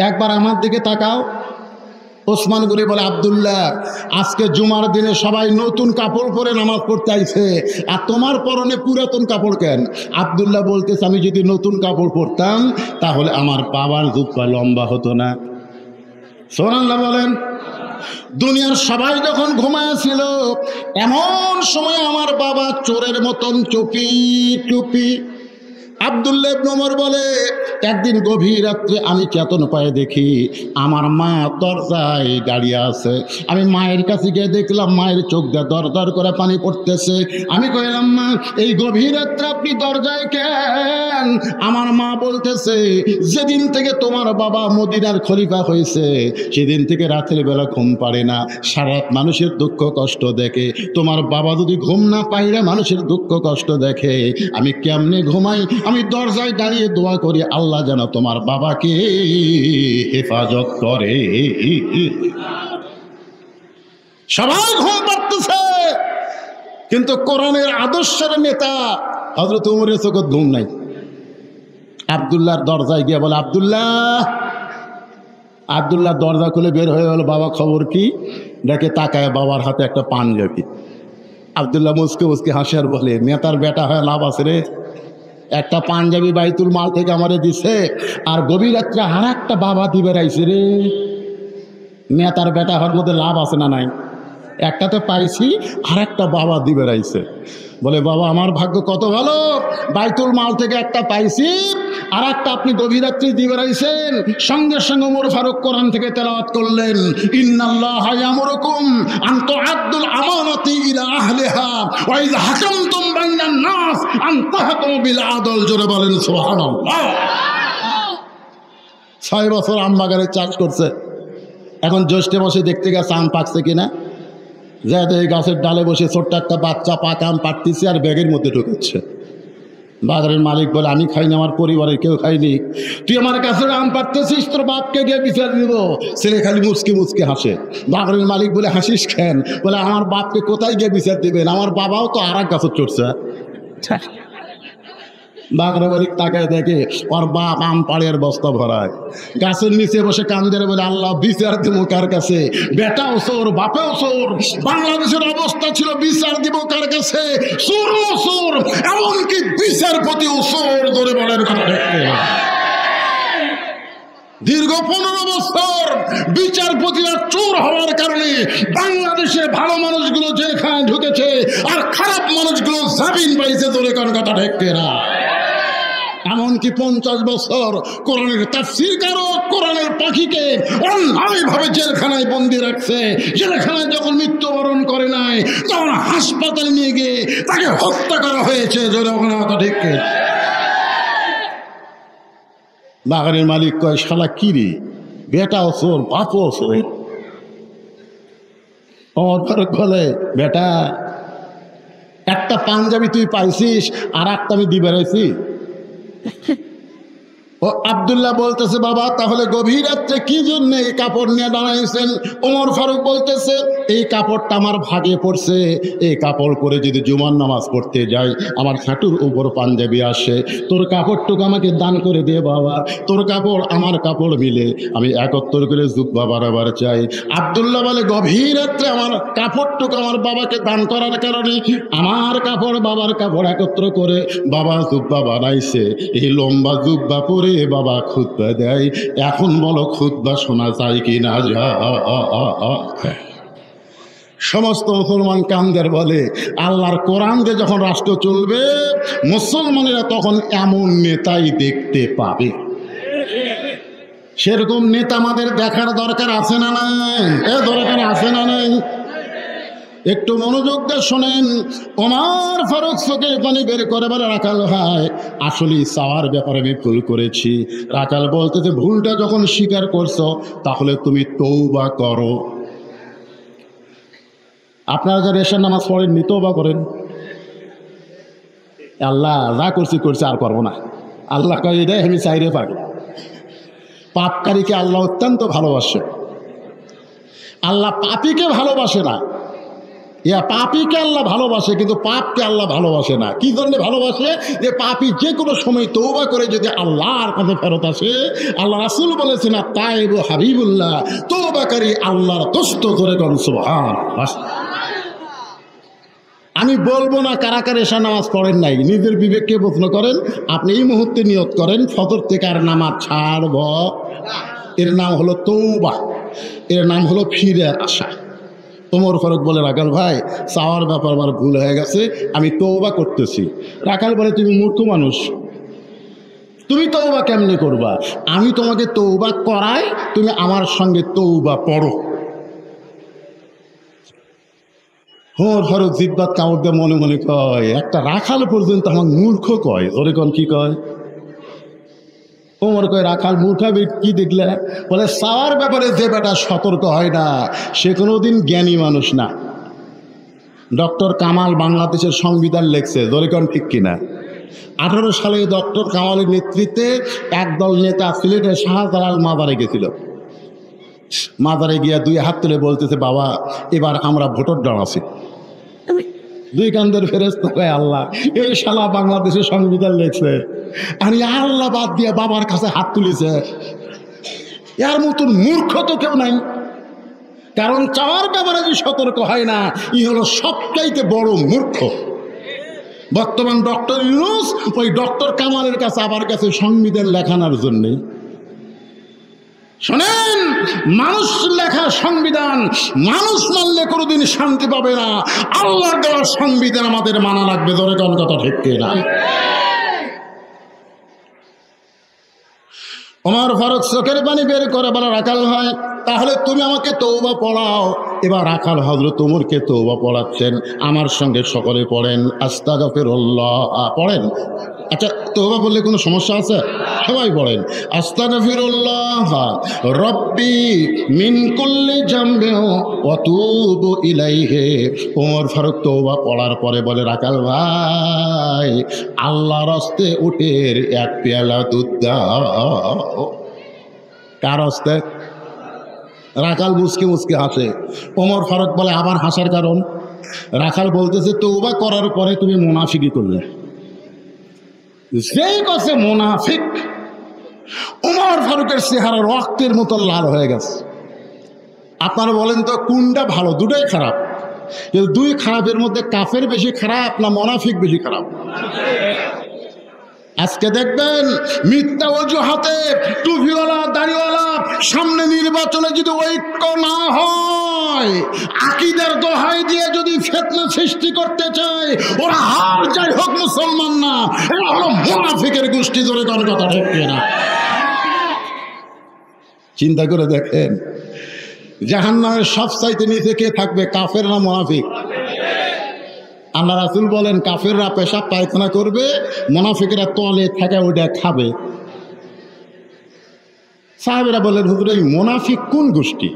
একবার আমার দিকে তাকাও। ওসমান গনি বলে, আব্দুল্লাহ, আজকে জুমার দিনে সবাই নতুন কাপড় পরে নামাজ পড়তে আইছে, আর তোমার পরনে পুরাতন কাপড় কেন? আব্দুল্লাহ বলতেছে, আমি যদি নতুন কাপড় পরতাম তাহলে আমার বাবার জুব্বা লম্বা হতো না। সুবহানাল্লাহ বলেন। দুনিয়ার সবাই যখন ঘুমায়াছিল, এমন সময় আমার বাবা চোরের মতন চুপি চুপি। আব্দুল্লাহ ইবনে ওমর বলে, একদিন গভীর রাত্রে আমি চেতন পায়ে দেখি আমার মা দরজায় দাঁড়িয়ে আছে। আমি মায়ের কাছে গিয়ে দেখলাম মায়ের চোখ দিয়ে দর দর করে পানি পড়তেছে। আমি কইলাম, মা, এই গভীর রাত্রে আপনি দরজায় কেন? আমার মা বলতেছে, যেদিন থেকে তোমার বাবা মদিনার খলিফা হয়েছে সেদিন থেকে রাতের বেলা ঘুম পারে না, সারা রাত মানুষের দুঃখ কষ্ট দেখে। তোমার বাবা যদি ঘুম না পাইলে মানুষের দুঃখ কষ্ট দেখে, আমি কেমনে ঘুমাই? আমি দরজায় দাঁড়িয়ে দোয়া করি, আল্লাহ যেন তোমার বাবাকে হেফাজত করে। সবাই ঘুম পাড়তেছে, কিন্তু কোরআনের আদর্শের নেতা হযরত ওমরের চোখে ঘুম নাই। আব্দুল্লাহর দরজায় গিয়ে বলে, আব্দুল্লাহ দরজা খুলে বের হয়ে গেল, বাবা খবর কি? দেখে তাকায় বাবার হাতে একটা পাঞ্জাবি। আব্দুল্লাহ মুসকে মুসকে হাসে আর বলে, নেতার বেটা হয় লাভ আছে রে, একটা পাঞ্জাবি বাইতুল মাল থেকে আমারে দিছে, আর গভীর রাত্রে আর একটা বাবা দিবে রাইছে রে। নেতার বেটা হওয়ার মধ্যে লাভ আছে না নাই? একটাতে পাইছি, আর একটা বাবা দিবে রাইছে। বলে, বাবা আমার ভাগ্য কত ভালো, বাইতুল মাল থেকে একটা পাইছি, আর একটা আপনি গভীর রাত্রি দিবে রাইছেন। সঙ্গে সঙ্গে ওমর ফারুক কোরআন থেকে তেলাওয়াত করলেন, ইন্নাল্লাহা ইয়ামুরুকুম আন তুআদ্দুল আমানাতি ইলা আহলিহা ওয়া ইযা হাকামতুম বাইনান নাস আন তাহকুমু বিল আদল। জোরে বলেন সুবহানাল্লাহ। 6 বছর আম বাগানে চাষ করছে, এখন জ্যৈষ্ঠে বসে দেখতে গেছে আম পাকছে কিনা। যাতে এই গাছের ডালে বসে ছোট্ট একটা বাচ্চা পাকা আম পাড়তেছে আর ব্যাগের মধ্যে ঢুকাচ্ছে। বাগানের মালিক বলে, আমি খাইনি, আমার পরিবারের কেউ খাইনি, তুই আমার কাছে আম পাড়তেছিস, তোর বাপকে গিয়ে বিচার দিব। ছেলে খালি মুচকি মুচকি হাসে। বাগানের মালিক বলে, হাসিস কেন? বলে, আমার বাপকে কোথায় গিয়ে বিচার দিবেন, আমার বাবাও তো আর এক গাছের চড়ছে। বাগানের মালিক তাকায় দেখে ওর বাপ আম পাড়ের বস্তা ভরায়, গাছের নিচে বসে কান্দের বলে, আল্লাহ বিচার দিব কার কাছে? বেটাও চোর, বাপেও চোর। বাংলাদেশের অবস্থা ছিল বিচার দিব কার কাছে? চোরও চোর, এমনকি বিচারপতিও চোর। ধরে বলেন কথা দেখতে। দীর্ঘ 15 বছর বিচারপতিরা চোর হওয়ার কারণে বাংলাদেশের ভালো মানুষগুলো জেলখানায় ঢুকেছে, আর খারাপ মানুষগুলো জামিন পাইছে। ধরে কোন কথা দেখতে না। এমনকি 50 বছর কোরআনের তাফসীরকারক কোরআনের পাখিকে অন্যায়ভাবে জেলখানায় বন্দি রাখছে। জেলখানায় যখন মৃত্যুবরণ করে নাই, তখন হাসপাতালে নিয়ে গিয়ে তাকে হত্যা করা হয়েছে। ঠিক। বাগানের মালিক কয়, শালা কি রে, বেটাও চোর, বাপও চোর। বলে, বেটা, একটা পাঞ্জাবি তুই পাইছিস, আর একটা আমি দিয়ে বেড়াইছি। ও আব্দুল্লাহ বলতেছে, বাবা তাহলে গভীর রাত্রে কি জন্য এই কাপড় নিয়ে দাঁড়াইছেন? ওমর ফারুক বলতেছে, এই কাপড়টা আমার ভাগে পড়ছে, এই কাপড় পরে যদি জুমার নামাজ পড়তে যাই আমার হাঁটুর উপর পাঞ্জাবি আসে। তোর কাপড়টুকু আমাকে দান করে দে বাবা, তোর কাপড় আমার কাপড় মিলে আমি 71 করে জুব্বা বাড়াবার চাই। আব্দুল্লাহ বলে, গভীর রাত্রে আমার কাপড়টুকু আমার বাবাকে দান করার কারণে আমার কাপড় বাবার কাপড় একত্র করে বাবা জুব্বা বানাইছে। এই লম্বা জুব্বা পরে বাবা খুতবা দেয়। এখন বলো, খুতবা শোনা যায় কি না? সমস্ত মুসলমান কামদের বলে, আল্লাহর কোরআন দিয়ে যখন রাষ্ট্র চলবে, মুসলমানেরা তখন এমন নেতাই দেখতে পাবে। সেরকম নেতা আমাদের দেখার দরকার আছে না নাই? দরকার আছে না নাই? একটু মনোযোগ দিয়ে শোনেন। ওমর ফারুক চোখের পানি বের করে বলে, রাখাল ভাই আসলে চাওয়ার ব্যাপারে আমি ভুল করেছি। রাখাল বলতেছে, ভুলটা যখন স্বীকার করছো তাহলে তুমি তওবা করো। আপনারা যারা এশার নামাজ পড়েননি তওবা করেন। আল্লাহ যা করছি করছি আর করবো না। আল্লাহ কয় এটাই আমি চাইরে পারি। পাপকারীকে আল্লাহ অত্যন্ত ভালোবাসে। আল্লাহ পাপীকে ভালোবাসে না। পাপীকে আল্লাহ ভালোবাসে, কিন্তু পাপকে আল্লাহ ভালোবাসে না। কি জন্য ভালোবাসে? যে পাপী যে কোনো সময় তওবা করে যদি আল্লাহর কাছে ফেরত আসে, আল্লাহ রাসূল বলেছেন তাইবু হাবিবুল্লাহ, তওবাকারী আল্লাহর দোস্ত করে কোন সুবহানাল্লাহ। আমি বলবো না কারা কারা এশার নামাজ পড়েন নাই, নিজের বিবেককে প্রশ্ন করেন। আপনি এই মুহূর্তে নিয়ত করেন ফজর থেকে আর নামাজ ছাড়ব। এর নাম হলো তওবা, এর নাম হলো ফিরে আসা। ওমর ফারুক বলে, রাখাল ভাই চাওয়ার ব্যাপার আমার ভুল হয়ে গেছে, আমি তওবা করতেছি। রাখাল বলে, তুমি মূর্খ মানুষ, তুমি তওবা কেমনে করবা? আমি তোমাকে তওবা করাই, তুমি আমার সঙ্গে তওবা পড়ো। ওমর ফারুক জিব্বাত কামড় দিয়ে মনে মনে কয়, একটা রাখাল পর্যন্ত আমার মূর্খ কয়। ওরে কোন কি কয়? ওমর কয়, রাখাল মূর্খ কি দেখলে? বলে, চাওয়ার ব্যাপারে যে বেটা সতর্ক হয় না সে কোনোদিন জ্ঞানী মানুষ না। ডক্টর কামাল বাংলাদেশের সংবিধান লেখছে, ধরে কোন ঠিক কিনা? 18 সালে ডক্টর কামালের নেতৃত্বে একদল নেতা সিলেটের শাহজালাল মাজারে গেছিল। মাজারে গিয়া দুই হাত তুলে বলতেছে, বাবা এবার আমরা ভোটার দাঁড়াচ্ছি। দুই কান্দের ফেরেশতা কয়, আল্লাহ এই শালা বাংলাদেশের সংবিধান লেখছে, আর আল্লাহ বাদ দিয়ে বাবার কাছে হাত তুলেছে। এর মতন মূর্খ তো কেউ নাই। কারণ চাওয়ার ব্যাপারে যে সতর্ক হয় না, ই হলো সবচাইতে বড় মূর্খ। বর্তমান ডক্টর ইউনূস ওই ডক্টর কামালের কাছে আবার কাছে সংবিধান লেখানোর জন্যে। শোনেন, মানুষ লেখা সংবিধান মানুষ মানলে কোনোদিন শান্তি পাবে না। আল্লাহর দেওয়া সংবিধান আমাদের মানা লাগবে। ধরে কোন কথা ঠিক না? ওমর ফারুক চোখের পানি বের করে বলে, রাখাল ভাই তাহলে তুমি আমাকে তওবা পড়াও। এবার রাখাল হযরত ওমরকে তওবা পড়াচ্ছেন। আমার সঙ্গে সকলে পড়েন, আস্তাগফিরুল্লাহ পড়েন। আচ্ছা, তওবা বললে কোনো সমস্যা আছে? সবাই পড়েন, আস্তাগফিরুল্লাহ রব্বি মিন কুল্লি জামবি ওয়া তুবু ইলাইহি। ওমর ফারুক তওবা পড়ার পরে বলে, রাখাল ভাই আল্লাহর রাস্তে উটের এক পেয়ালা দুধ দাও। কার রাস্তে? রাখাল মুসকে মুসকে হাসে। ওমর ফারুক বলে, আবার হাসার কারণ? রাখাল বলতেছে, তওবা করার পরে তুমি মুনাফিকি করলে। যেই কাছে মুনাফিক, ওমর ফারুকের চেহারা রক্তের মতো লাল হয়ে গেছে। আপনারা বলেন তো কোনটা ভালো? দুটোই খারাপ, কিন্তু দুই খারাপের মধ্যে কাফের বেশি খারাপ না মুনাফিক বেশি খারাপ? আজকে দেখবেন মিথ্যা অজুহাতে টুপিওয়ালা দাড়িওয়ালা সামনে নির্বাচনে যদি ঐক্য না হয়, আকীদার দোহাই দিয়ে যদি ফিতনা সৃষ্টি করতে চায়, ওরা হার যাই হোক মুসলমান না, এরা হলো মুনাফিকের গোষ্ঠী। ধরে কোন কথা ঠিক না? চিন্তা করে দেখেন, জাহান্নামের সবচাইতে নিচে কে থাকবে, কাফের না মুনাফিক? আল্লাহ রাসূল বলেন, কাফেররা পেশাব পায়খানা করবে, মুনাফিকেরা তলে থেকে ওইটা খাবে। সাহাবীরা বললেন, হুজুর এই মুনাফিক কোন গোষ্ঠী?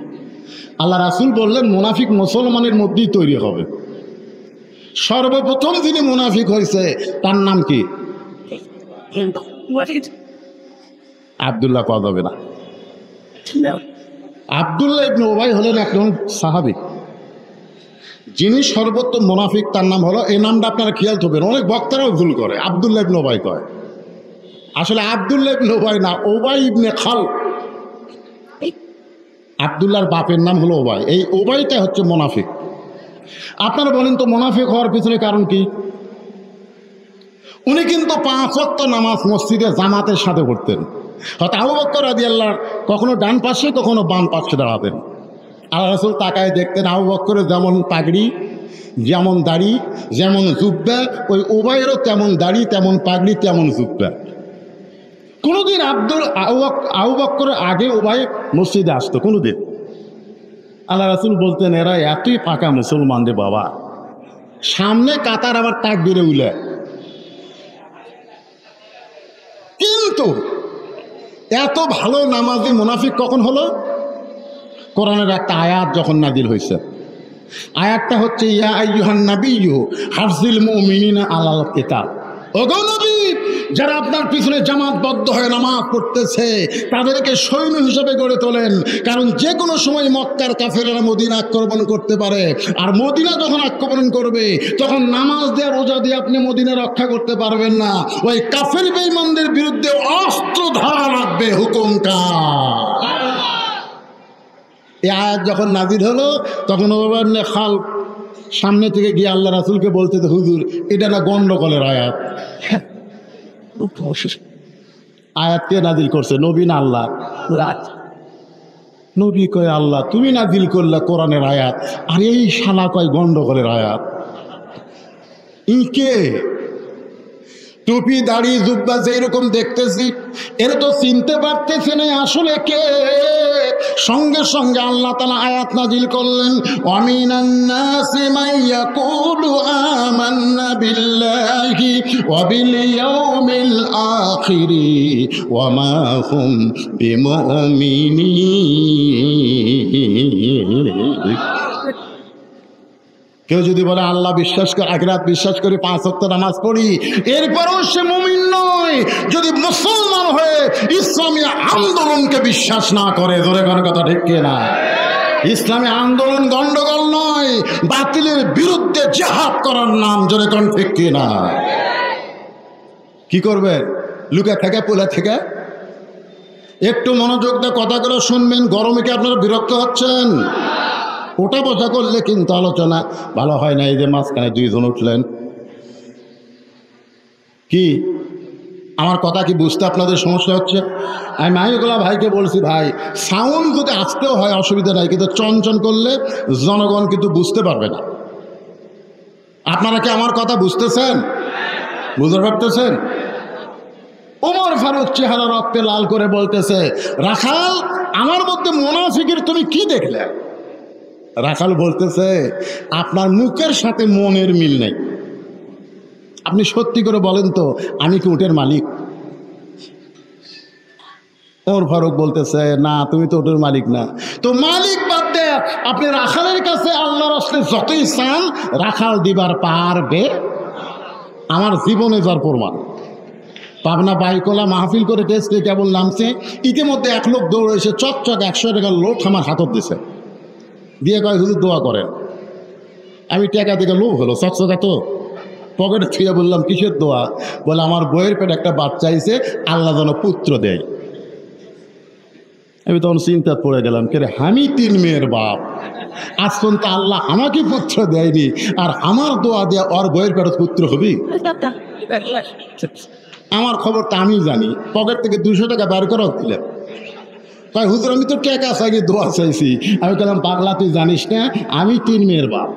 আল্লাহ রাসূল বললেন, মুনাফিক মুসলমানের মধ্যেই তৈরি হবে। সর্বপ্রথম যিনি মুনাফিক হয়েছে তার নাম কি? আব্দুল্লাহ পাওয়া যাবে না। আব্দুল্লাহ ইবনে উবাই হলেন একজন সাহাবী। যিনি সর্বোত্তম মুনাফিক তার নাম হলো, এই নামটা আপনারা খেয়াল করবেন, অনেক বক্তারাও ভুল করে, আব্দুল্লাহ ইবনে উবাই কয়। আসলে আব্দুল্লাহ ইবনে উবাই না, উবাই ইবনে খাল। আব্দুল্লাহর বাপের নাম হলো উবাই। এই উবাইটা হচ্ছে মুনাফিক। আপনারা বলেন তো মুনাফিক হওয়ার পিছনে কারণ কি? উনি কিন্তু 5 ওয়াক্ত নামাজ মসজিদে জামাতের সাথে পড়তেন। হয়তো আবু বকর রাদিয়াল্লাহু কখনো ডান পাশে কখনো বাম পাশে দাঁড়াতেন। আল্লাহ রাসূল তাকায় দেখতেন, আবু বকরের যেমন পাগড়ি, যেমন দাড়ি, যেমন জুব্বা, ওই উবাইয়েরও তেমন দাড়ি, তেমন পাগড়ি, তেমন জুব্বা। কোনোদিন আবু বকরের আগে উবাই মসজিদে আসতো কোনোদিন? আল্লাহ রাসূল বলতেন এরা এতই পাকা মুসলমান রে বাবা, সামনে কাতার আবার তাকবীরে উলে। কিন্তু এত ভালো নামাজি মুনাফিক কখন হলো? কোরআনের একটা আয়াত যখন নাজিল হয়েছে, আয়াতটা হচ্ছে ইয়া আইয়ুহান নাবিয়্যু হাফজিল মুমিনিনা আলাল কিতাব। ওগো নবী, যারা আপনার পিছনে জামাতবদ্ধ হয়ে নামাজ পড়তেছে তাদেরকে সৈন্য হিসেবে গড়ে তোলেন, কারণ যে কোনো সময় মক্কার কাফেরেরা মদিনা আক্রমণ করতে পারে, আর মদিনা যখন আক্রমণ করবে তখন নামাজ দিয়ে রোজা দিয়ে আপনি মদিনা রক্ষা করতে পারবেন না। ওই কাফের বেঈমানদের বিরুদ্ধে অস্ত্র ধারা লাগবে। হুকুম কার? এই আয়াত যখন নাজিল হলো তখন ওমর ইবনে খালদ সামনে থেকে গিয়ে আল্লাহ রাসূলকে বলতে, হুজুর এটা না গন্ডগোলের আয়াত। আয়াত কে নাজিল করছে, নবী না আল্লাহ? নবী কয় আল্লাহ, তুমি নাজিল করলা কোরআনের আয়াত, আর এই শালা কয় গন্ডগোলের আয়াত। কে? টুপি দাড়ি জুব্বা যেরকম দেখতেছি এর তো চিনতে পারতেছে না আসলে কে। সঙ্গে সঙ্গে আল্লাহ তাআলা আয়াত নাজিল করলেন, ওয়ামিনান নাসি মাইয়াকুলু আমান্না বিল্লাহি ওয়া বিল ইয়াউমিল আখিরি ওয়া মা হুম বিমুমিনিন। কেউ যদি বলে আল্লাহ বিশ্বাস করে, আখিরাত বিশ্বাস করি, 5 ওয়াক্ত নামাজ পড়ি, এরপরও সে মুমিন নয় যদি মুসলমান হয়ে ইসলামী আন্দোলনকে বিশ্বাস না করে। ধরে কোনো কথা ঠিক কিনা? ইসলামী আন্দোলন গন্ডগোল নয়, বাতিলের বিরুদ্ধে জিহাদ করার নাম। জোরে কোন ঠিক কিনা? কি করবে? লুকে থেকে পোলা থেকে? একটু মনোযোগ দিয়ে কথাগুলো শুনবেন। গরমে কি আপনারা বিরক্ত হচ্ছেন? ওটা বোঝা করলে কিন্তু আলোচনা ভালো হয় না। এই যে মাঝখানে 2 জন উঠলেন, কি আমার কথা কি বুঝতে আপনাদের সমস্যা হচ্ছে? আমি মাইগুলা ভাইকে বলছি, ভাই সাউন্ড যদি আসতেও হয় অসুবিধা নাই, কিন্তু চঞ্চন করলে জনগণ কিন্তু বুঝতে পারবে না। আপনারা কি আমার কথা বুঝতেছেন? বুঝতে পারতেছেন? ওমর ফারুক চেহারা রক্তে লাল করে বলতেছে, রাখাল আমার মধ্যে মুনাফিকের তুমি কি দেখলে? রাখাল বলতেছে, আপনার মুখের সাথে মনের মিল নেই। আপনি সত্যি করে বলেন তো, আমি কি উটের মালিক? ওমর ফারুক বলতেছে, না তুমি তো উটের মালিক না। তো মালিক বাদ দে, আপনি রাখালের কাছে আল্লাহর রাস্তে যতই চান রাখাল দিবার পারবে? আমার জীবনে যার প্রমাণ। পাবনা বাইকলা মাহফিল করে টেস্টে কেবল নামছে, ইতিমধ্যে 1 লোক দৌড়ে এসে চকচক 100 টাকার লোক আমার হাতত দিছে, দিয়ে কয় হুজুর দোয়া করেন। আমি টাকা দিকে লোভ হলো, চকচকা তো পকেটে ছুঁয়ে বললাম, কিসের দোয়া? বলে আমার বইয়ের পেটে একটা বাচ্চা আইছে, আল্লাহ যেন পুত্র দেয়। আমি তখন চিন্তা পড়ে গেলাম, কে রে, আমি 3 মেয়ের বাপ, আজ পর্যন্ত আল্লাহ আমাকে পুত্র দেয়নি, আর আমার দোয়া দেয়া ওর বইয়ের পেটে পুত্র হবি? আমার খবরটা আমি জানি। পকেট থেকে 200 টাকা বার করা দিলেন, কয় হুজুর আমি তো টাকা চাইছি, দোয়া চাইছি। আমি বললাম, পাগলা তুই জানিস না আমি 3 মেয়ের বাপ,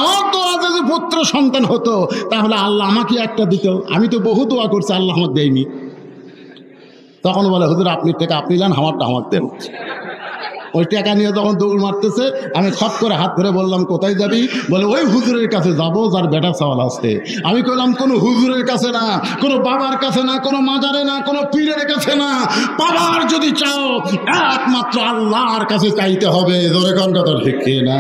আমার দোয়া যদি পুত্র সন্তান হতো তাহলে আল্লাহ আমাকে একটা দিত। আমি তো বহু দোয়া করছি, আল্লাহ আমার দেয়নি। তখন বলে, হুজুর আপনি টাকা আপনি যান, আমারটা আমার দেন। ওই টাকা নিয়ে তখন দৌড় মারতেছে, আমি খপ করে হাত ধরে বললাম, কোথায় যাবি? বলে ওই হুজুরের কাছে যাবো যার বেটা চাওয়াল আসতে। আমি কইলাম, কোনো হুজুরের কাছে না, কোনো বাবার কাছে না, কোনো মাজারে না, কোনো পীরের কাছে না, পাবার যদি চাও একমাত্র আল্লাহর কাছে চাইতে হবে। ধরে কোন কথা ঠিক না?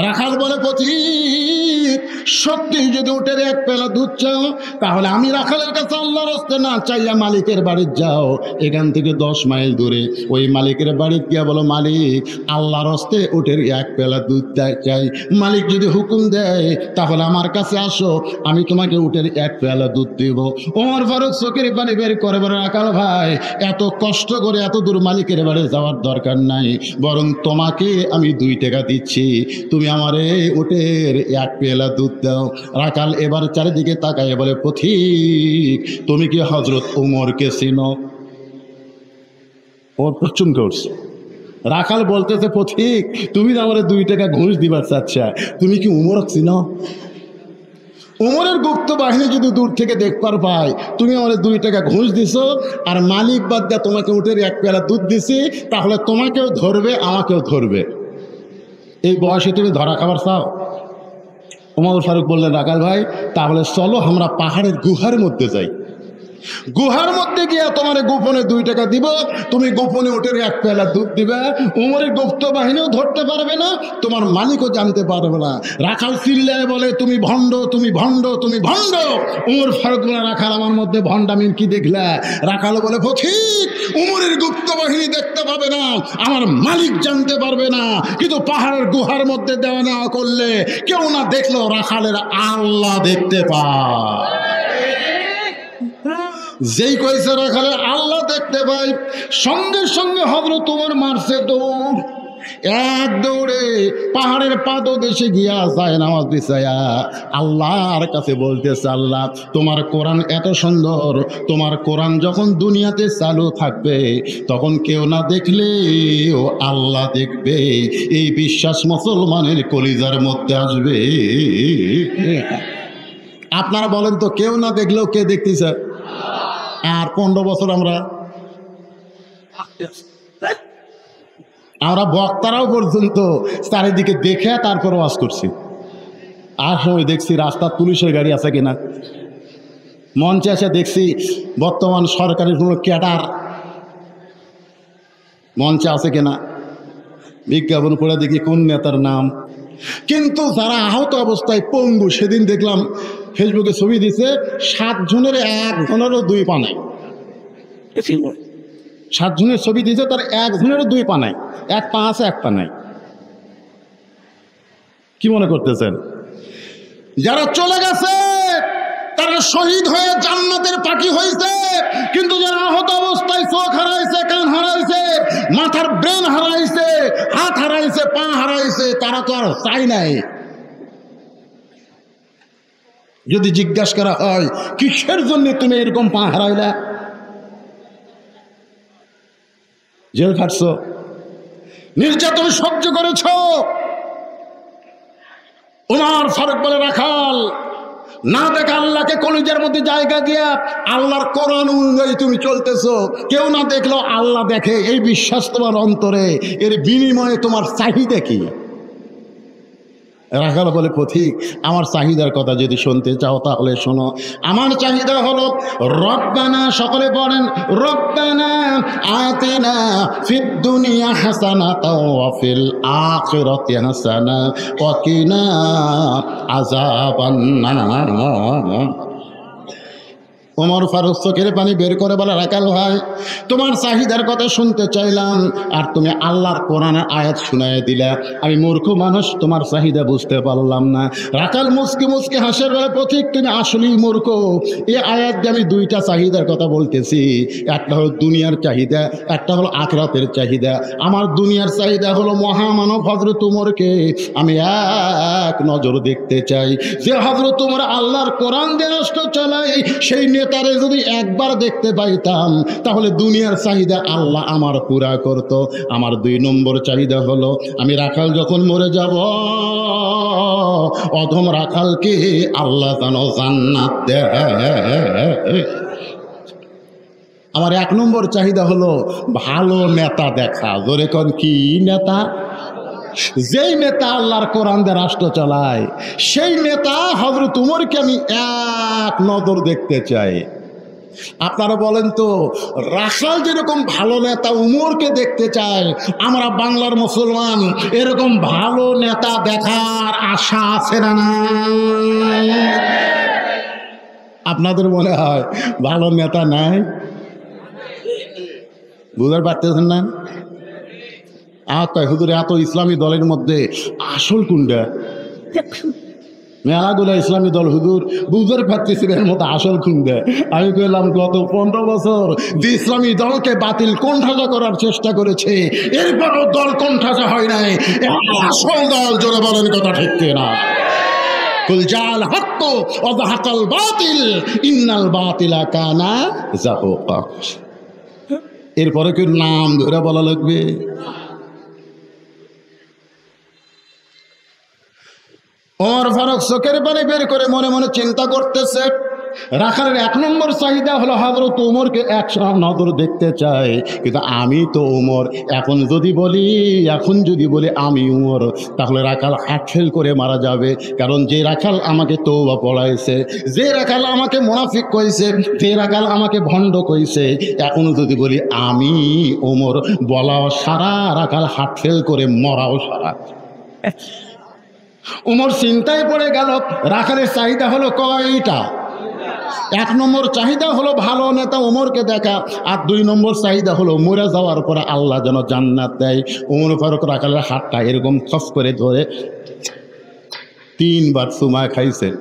রাখাল বলে, পথিক সত্যি যদি উটের 1 পেলা দুধ চাও তাহলে আমি রাখালের কাছে আল্লাহর রাস্তে না চাইয়া মালিকের বাড়ির যাও, এখান থেকে 10 মাইল দূরে ওই মালিকের বাড়ি গিয়া বলো, মালিক আল্লাহর রাস্তে উটের 1 পেলা দুধ চাই। মালিক যদি হুকুম দেয় তাহলে আমার কাছে আসো, আমি তোমাকে উটের 1 পেলা দুধ দেব। ওমর ফারুক চোখের পানি বের করে বলে, রাখাল ভাই এত কষ্ট করে এত দূর মালিকের বাড়ি যাওয়ার দরকার নাই, বরং তোমাকে আমি 2 টাকা দিচ্ছি, তুমি আমারে উটের 1 পেলা দুধ দাও। রাখাল এবার চারিদিকে তাকায় বলে, পথিক তুমি কি হযরত উমরকে চিনো? ও প্রচুর করছে। রাখাল বলতেছে, পথিক তুমি তো আমারে 2 টাকা ঘুষ দিবার চাচ্ছা, তুমি কি উমর চিনো? উমরের গুপ্ত বাহিনী যদি দূর থেকে দেখবার পায় তুমি আমার 2 টাকা ঘুষ দিছো আর মালিক বাদ দিয়ে তোমাকে উঠে 1 পেয়ালা দুধ দিছি, তাহলে তোমাকেও ধরবে আমাকেও ধরবে। এই বয়সে তুমি ধরা খাবার চাও? ওমর ফারুক বললেন, রাখাল ভাই তাহলে চলো আমরা পাহাড়ের গুহার মধ্যে যাই, গুহার মধ্যে গিয়া তোমার গোপনে 2 টাকা দিব, তুমি গোপনে উঠে 1 পেয়ালা দুধ দিবে, উমরের গুপ্ত বাহিনীও ধরতে পারবে না, তোমার মালিকও জানতে পারবে না। রাখাল চিল্লায় বলে, তুমি ভণ্ড, তুমি ভণ্ড, তুমি ভণ্ড। উমর ফারুক বলে, রাখাল আমার মধ্যে ভণ্ডামির কি দেখলা? রাখাল বলে, পথিক উমরের গুপ্ত বাহিনী দেখতে পাবে না, আমার মালিক জানতে পারবে না, কিন্তু পাহাড়ের গুহার মধ্যে দেওয়া নেওয়া করলে কেউ না দেখলো রাখালের আল্লাহ দেখতে পায়। যেই কইছে রাখালে আল্লাহ দেখতে পাই, সঙ্গে সঙ্গে হযরত ওমর মারছে দৌড়, এক দৌড়ে পাহাড়ের পাদদেশে গিয়া যায় নামাজ বিছায়া আল্লাহর কাছে বলতেছে, আল্লাহ তোমার কোরআন এত সুন্দর, তোমার কোরআন যখন দুনিয়াতে চালু থাকবে তখন কেউ না দেখলেও আল্লাহ দেখবে, এই বিশ্বাস মুসলমানের কলিজার মধ্যে আসবে। আপনারা বলেন তো, কেউ না দেখলেও কে দেখতেছে? আর 15 বছর আমরা বক্তারাও পর্যন্ত চারিদিকে দেখে তারপর ওয়াজ করছি। আর সময় দেখছি রাস্তার পুলিশের গাড়ি আছে কিনা, মঞ্চে এসে দেখছি বর্তমান সরকারের কোনো ক্যাডার মঞ্চে আছে কিনা, বিজ্ঞাপন পড়ে দেখি কোন নেতার নাম। কিন্তু যারা আহত অবস্থায় পঙ্গু, সেদিন দেখলাম ফেসবুকে ছবি দিছে, 7 জনের 1 জনেরও 2 পা নাই। 7 জনের ছবি দিয়েছে, তার 1 জনেরও 2 পা নাই, 1 পা আছে 1 পা নাই। কি মনে করতেছেন? যারা চলে গেছে তারা শহীদ হয়ে জান্নাতের পাখি হয়েছে, কিন্তু যারা আহত অবস্থায় চোখ হারাইছে, কান হারাইছে, মাথার ব্রেন হারাইছে, হাত হারাইছে, পা হারাইছে, তারা তো আর চাই নাই। যদি জিজ্ঞাসা করা হয় কিসের জন্য তুমি এরকম পা হারাইলা, জেল খাটছ, নির্যাতন সহ্য করেছ। ওমর ফারুক বলে, রাখাল না দেখে আল্লাহকে কলিজার মধ্যে জায়গা দিয়া আল্লাহর কোরআন অনুযায়ী তুমি চলতেছো, কেউ না দেখলো আল্লাহ দেখে, এই বিশ্বাস তোমার অন্তরে, এর বিনিময়ে তোমার চাহিদা কি? রাখাল বলে, পথিক আমার চাহিদার কথা যদি শুনতে চাও তাহলে শোনো, আমার চাহিদা হলো রব্বানা, সকলে বলেন রব্বানা আতিনা ফিদ দুনিয়া হাসানাতাও ওয়া ফিল আখিরাতি হাসানা ওয়া কিনা আযাবান নার। ওমর ফারুক চোখের পানি বের করে বলে, রাখাল ভাই তোমার চাহিদার কথা শুনতে চাইলাম আর তুমি আল্লাহর কোরআনের আয়াত শুনাইয়া দিলা, আমি মূর্খ মানুষ তোমার চাহিদা বুঝতে পারলাম না। রাখাল মুচকি মুচকি হাসের বলে, পথিক তুমি আসলেই মূর্খ, এই আয়াত দিয়ে আমি 2টা চাহিদার কথা বলতেছি, একটা হলো দুনিয়ার চাহিদা, একটা হলো আখিরাতের চাহিদা। আমার দুনিয়ার চাহিদা হলো মহামানব হযরত ওমরকে আমি এক নজর দেখতে চাই, যে হযরত ওমর আল্লাহর কোরআন দিয়ে রাষ্ট্র চালায়, সেই নেতারে যদি একবার দেখতে পাইতাম তাহলে দুনিয়ার চাহিদা আল্লাহ আমার পুরা করত। আমার 2 নম্বর চাহিদা হলো, আমি রাখাল যখন মরে যাব অধম রাখালকে আল্লাহ যেন জান্নাত দেয়। আমার 1 নম্বর চাহিদা হলো ভালো নেতা দেখা। জোরে কোন, কি নেতা? যেই নেতা আল্লাহর কোরআন দিয়ে রাষ্ট্র চালায়, সেই নেতা হযরত ওমরকে আমি এক নজর দেখতে চাই। আপনারা বলেন তো, রাখাল যেরকম ভালো নেতা উমরকে দেখতে চায়, আমরা বাংলার মুসলমান এরকম ভালো নেতা দেখার আশা আছে না? আপনাদের মনে হয় ভালো নেতা নাই? বুঝতে পারতেছেন না? হুজুর এত ইসলামী দলের মধ্যে আসল কোনটা? মেলাগুলো ইসলামী দল হুজুর বুঝতে পারতেছি এর মতো আসল কোনটা। আমি বললাম গত 15 বছর যে ইসলামী দলকে বাতিল কোণঠাসা করার চেষ্টা করেছে, এরপরও দল কোণঠাসা হয় নাই, আসল দল। জোরে বলেন কথা ঠিক কিনা? কুল জাল হক ওয়া যাহাকাল বাতিল ইন্নাল বাতিলা কানা যাহুকা। এরপরে কি নাম ধরে বলা লাগবে? ওমর ফারুক চোখের পানি বের করে মনে মনে চিন্তা করতেছে, রাখালের 1 নম্বর চাহিদা হলো হযরত ওমরকে এক নজর দেখতে চাই, কিন্তু আমি তো ওমর। এখন যদি বলি আমি ওমর, তাহলে রাখাল হার্ট ফেল করে মারা যাবে। কারণ যে রাখাল আমাকে তওবা পড়াইছে, যে রাখাল আমাকে মুনাফিক কইছে, যে রাখাল আমাকে ভণ্ড কইছে, এখন যদি বলি আমি ওমর, বলাও সারা, রাখাল হার্ট ফেল করে মরাও সারা। ওমর চিন্তায় পড়ে গেল। রাখালের চাহিদা হলো কয়টা? 1 নম্বর চাহিদা হলো ভালো নেতা ওমরকে দেখা, আর 2 নম্বর চাহিদা হলো মরে যাওয়ার পরে আল্লাহ যেন জান্নাত দেয়। ওমর ফারুক রাখালের হাতটা এরকম খস করে ধরে 3 বার চুমা খাইছেন।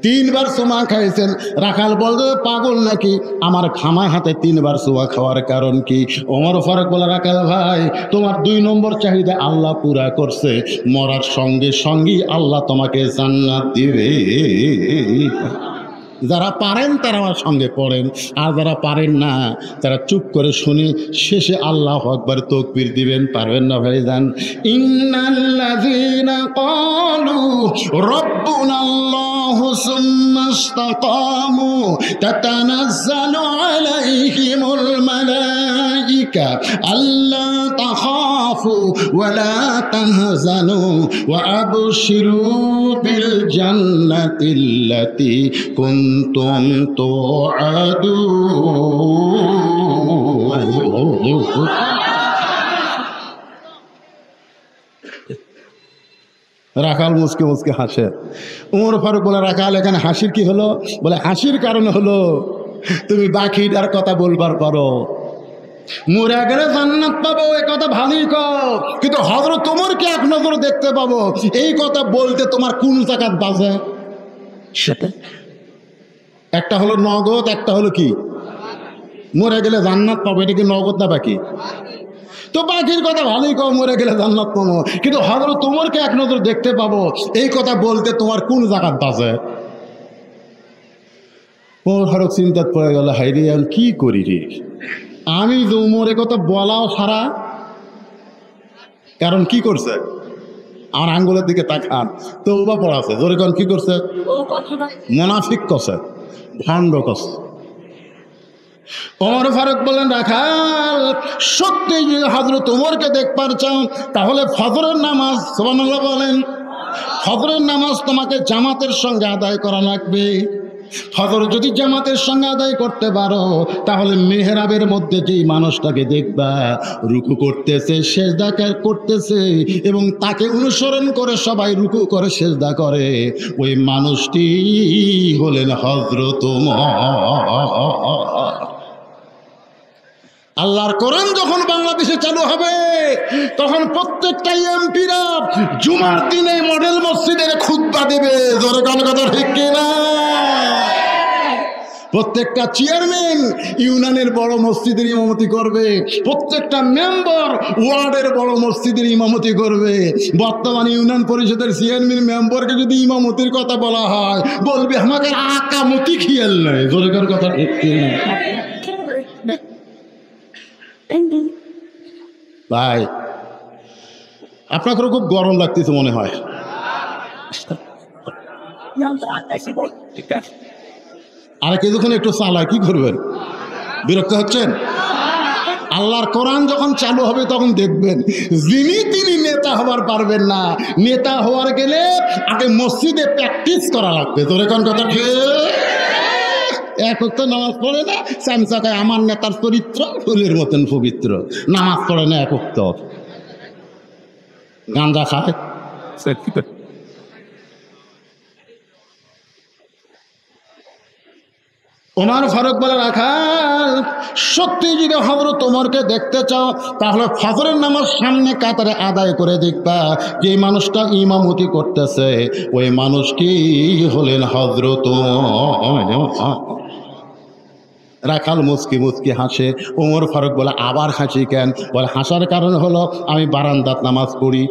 3 বার চুমা খাইছেন। রাখাল বলতে পাগল নাকি, আমার খামা হাতে 3 বার চুমা খাওয়ার কারণ কি? ওমর ফারুক বলে, রাখাল ভাই, তোমার 2 নম্বর চাহিদা আল্লাহ পুরা করছে, মরার সঙ্গে সঙ্গেই আল্লাহ তোমাকে জান্নাত দিবে। যারা পারেন তারা আমার সঙ্গে পড়েন, আর যারা পারেন না তারা চুপ করে শুনে শেষে আল্লাহু আকবার তাকবীর দিবেন। পারবেন না ভাইজান? ইন্নাল্লাযীনা ক্বালু রাব্বুনাল্লাহু সুম্মা ইসতাকামু তাতানাজ্জালু আলাইহিমুল মালায়েকা আল্লা তাখাফু ওয়া লা তাহজানু ওয়া আবশিরু বিল জান্নাতিল্লাতী কুনতুম তুআদুন। রাখাল মুসকে মুসকে হাসে। ওমর ফারুক বলে, রাখাল এখানে হাসির কি হলো? বলে, হাসির কারণ হলো তুমি বাকিটার কথা বলবার পারো, মরে গেলে জান্নাত পাবো, এই কথা ভালোই কও, কিন্তু হযরত ওমরকে এক নজর দেখতে পাবো, এই কথা বলতে তোমার কোন জাকাত বাজে? সেটা একটা হলো নগদ, একটা হলো কি মরে গেলে জান্নাত পাবো, এটা কি নগদ না বাকি? তো বাকির কথা ভালোই কও, মরে গেলে জান্নাত পাবো, কিন্তু হযরত ওমরকে এক নজর দেখতে পাবো, এই কথা বলতে তোমার কোন জাকাত বাজে? ওমর ফারুক চিন্তাত পড়ে গেল, হাইরে আমি কি করি রে, আমি যে ওমরের কথা বলাও সারা। কারণ কি করছে? আমার আঙ্গুলের দিকে তাকান, তওবা পড়াছে, জোরে কোন কি করছে? মুনাফিক করছে, ভণ্ড করছে। ওমর ফারুক বলেন, রাখাল সত্যি যদি হযরত ওমরকে দেখবার চাও তাহলে ফজরের নামাজ, সুবহানাল্লাহ বলেন, ফজরের নামাজ তোমাকে জামাতের সঙ্গে আদায় করা লাগবে। ফজর যদি জামাতের সঙ্গে আদায় করতে পারো তাহলে মেহরাবের মধ্যে যেই মানুষটাকে দেখবা রুকু করতেছে, সেজদা করতেছে এবং তাকে অনুসরণ করে সবাই রুকু করে সেজদা করে, ওই মানুষটি হলেন হযরত ওমর। আল্লাহর কোরআন যখন বাংলাদেশে চালু হবে তখন প্রত্যেকটা এমপিরা জুমার দিনে মডেল মসজিদের খুতবা দেবে, জোরে কোন কথা ঠিক কিনা? প্রত্যেকটা চেয়ারম্যান ইউনিয়নের বড় মসজিদের ইমামতি করবে, প্রত্যেকটা মেম্বার ওয়ার্ডের বড় মসজিদের ইমামতি করবে। বর্তমানে ইউনিয়ন পরিষদের চেয়ারম্যান মেম্বারকে যদি ইমামতির কথা বলা হয় বলবে আমাকে আকামতি খেয়াল নাই, জোরে কোন কথা ঠিক কিনা? ভাই আপনাকে খুব গরম লাগতেছে মনে হয়, আর কিছুক্ষণ একটু চালায় কি করবেন? বিরক্ত হচ্ছেন? আল্লাহর কোরআন যখন চালু হবে তখন দেখবেন তিনি নেতা হবার পারবেন না। নেতা হওয়ার গেলে আগে মসজিদে প্র্যাকটিস করা লাগবে, তোর এখন কথা ঠিক। এক ওয়াক্ত নামাজ পড়ে না, চামচাকায় আমার নেতার চরিত্র ফুলের মতন পবিত্র, নামাজ পড়ে না এক ওয়াক্ত, গাঁজা খায়। ওমর ফারুক বলে, রাখাল সত্যি যদি হযরত ওমরকে দেখতে চাও তাহলে ফজরের নামাজ সামনে কাতারে আদায় করে দেখবা, যে মানুষটা ইমামতি করতেছে ওই মানুষটি হলেন হযরত ওমর। রাখাল মুচকি মুচকি হাসে। ওমর ফারুক বলে, আবার হাসি কেন? বলে, হাসার কারণ হলো আমি বারান্দাত নামাজ পড়ি,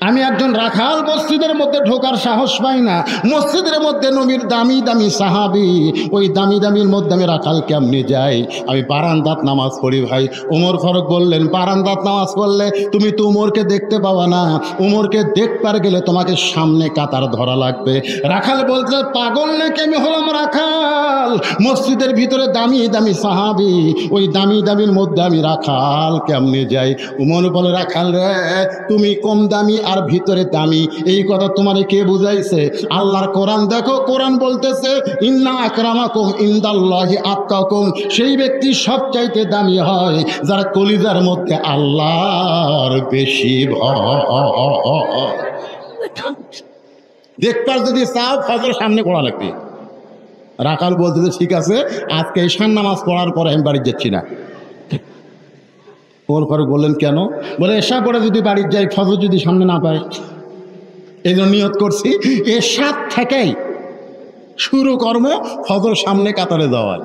আমি একজন রাখাল মসজিদের মধ্যে ঢোকার সাহস পাই না। মসজিদের মধ্যে নবীর দামি দামি সাহাবী, ওই দামি দামির মধ্যে আমি রাখাল কেমনে যাই? আমি বারান্দাত নামাজ পড়ি ভাই। ওমর ফারুক বললেন, বারান্দাত নামাজ পড়লে তুমি তো উমরকে দেখতে পাবা না, উমরকে দেখবার গেলে তোমাকে সামনে কাতার ধরা লাগবে। রাখাল বলতে, পাগল নাকি? আমি হলাম রাখাল, মসজিদের ভিতরে দামি দামি সাহাবী, ওই দামি দামির মধ্যে আমি রাখাল কেমনে যাই? উমর বলে, রাখাল রে, তুমি কম দামি আর ভিতরে দামি, এই কথা তোমারে কে বুঝাইছে? আল্লাহর কোরআন দেখো, কোরআন বলতেছে, ইন্না আকরামাকুম ইনদাল্লাহি আতকাকুম, সেই ব্যক্তি সবচাইতে দামি হয় যারা কলিজার মধ্যে আল্লাহর বেশি ভয়। দেখবার যদি চাও ফজর সামনে পড়া লাগবে। রাখাল বলতেছে, ঠিক আছে, আজকে ঈশান নামাজ পড়ার পরে আমি বাড়ি যাচ্ছি না। ওমর ফারুক বললেন, কেন? বলে, এশা পরে যদি বাড়ি যাই, ফজর যদি সামনে না পাই, এই জন্য নিয়ত করছি এশার থেকেই শুরু কর্ম ফজর সামনে কাতারে যাওয়ার।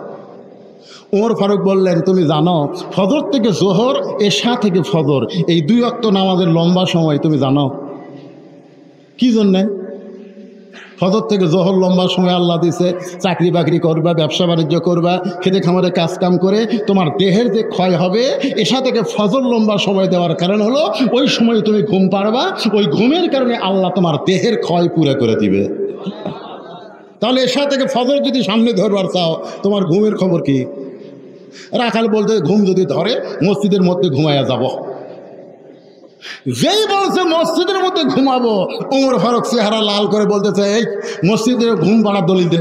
ওমর ফারুক বললেন, তুমি জানো ফজর থেকে জোহর, এশা থেকে ফজর, এই 2 ওয়াক্ত নামাজের লম্বা সময় তুমি জানো কি জন্যে? ফজর থেকে জোহর লম্বা সময় আল্লাহ দিছে, চাকরি বাকরি করবা, ব্যবসা বাণিজ্য করবা, খেতে খামারে কাজ কাম করে তোমার দেহের যে ক্ষয় হবে, এশা থেকে ফজর লম্বা সময় দেওয়ার কারণ হলো ওই সময় তুমি ঘুম পারবা, ওই ঘুমের কারণে আল্লাহ তোমার দেহের ক্ষয় পুরো করে দিবে। তাহলে এশা থেকে ফজর যদি সামনে ধরবার চাও, তোমার ঘুমের খবর কি? রাখাল বলতে, ঘুম যদি ধরে মসজিদের মধ্যে ঘুমাইয়া যাব। যেই বলছে মসজিদের মধ্যে ঘুমাবো, ওমর ফারুক চেহারা লাল করে বলতেছে, এই মসজিদের ঘুম পাড়ার দলিল দে।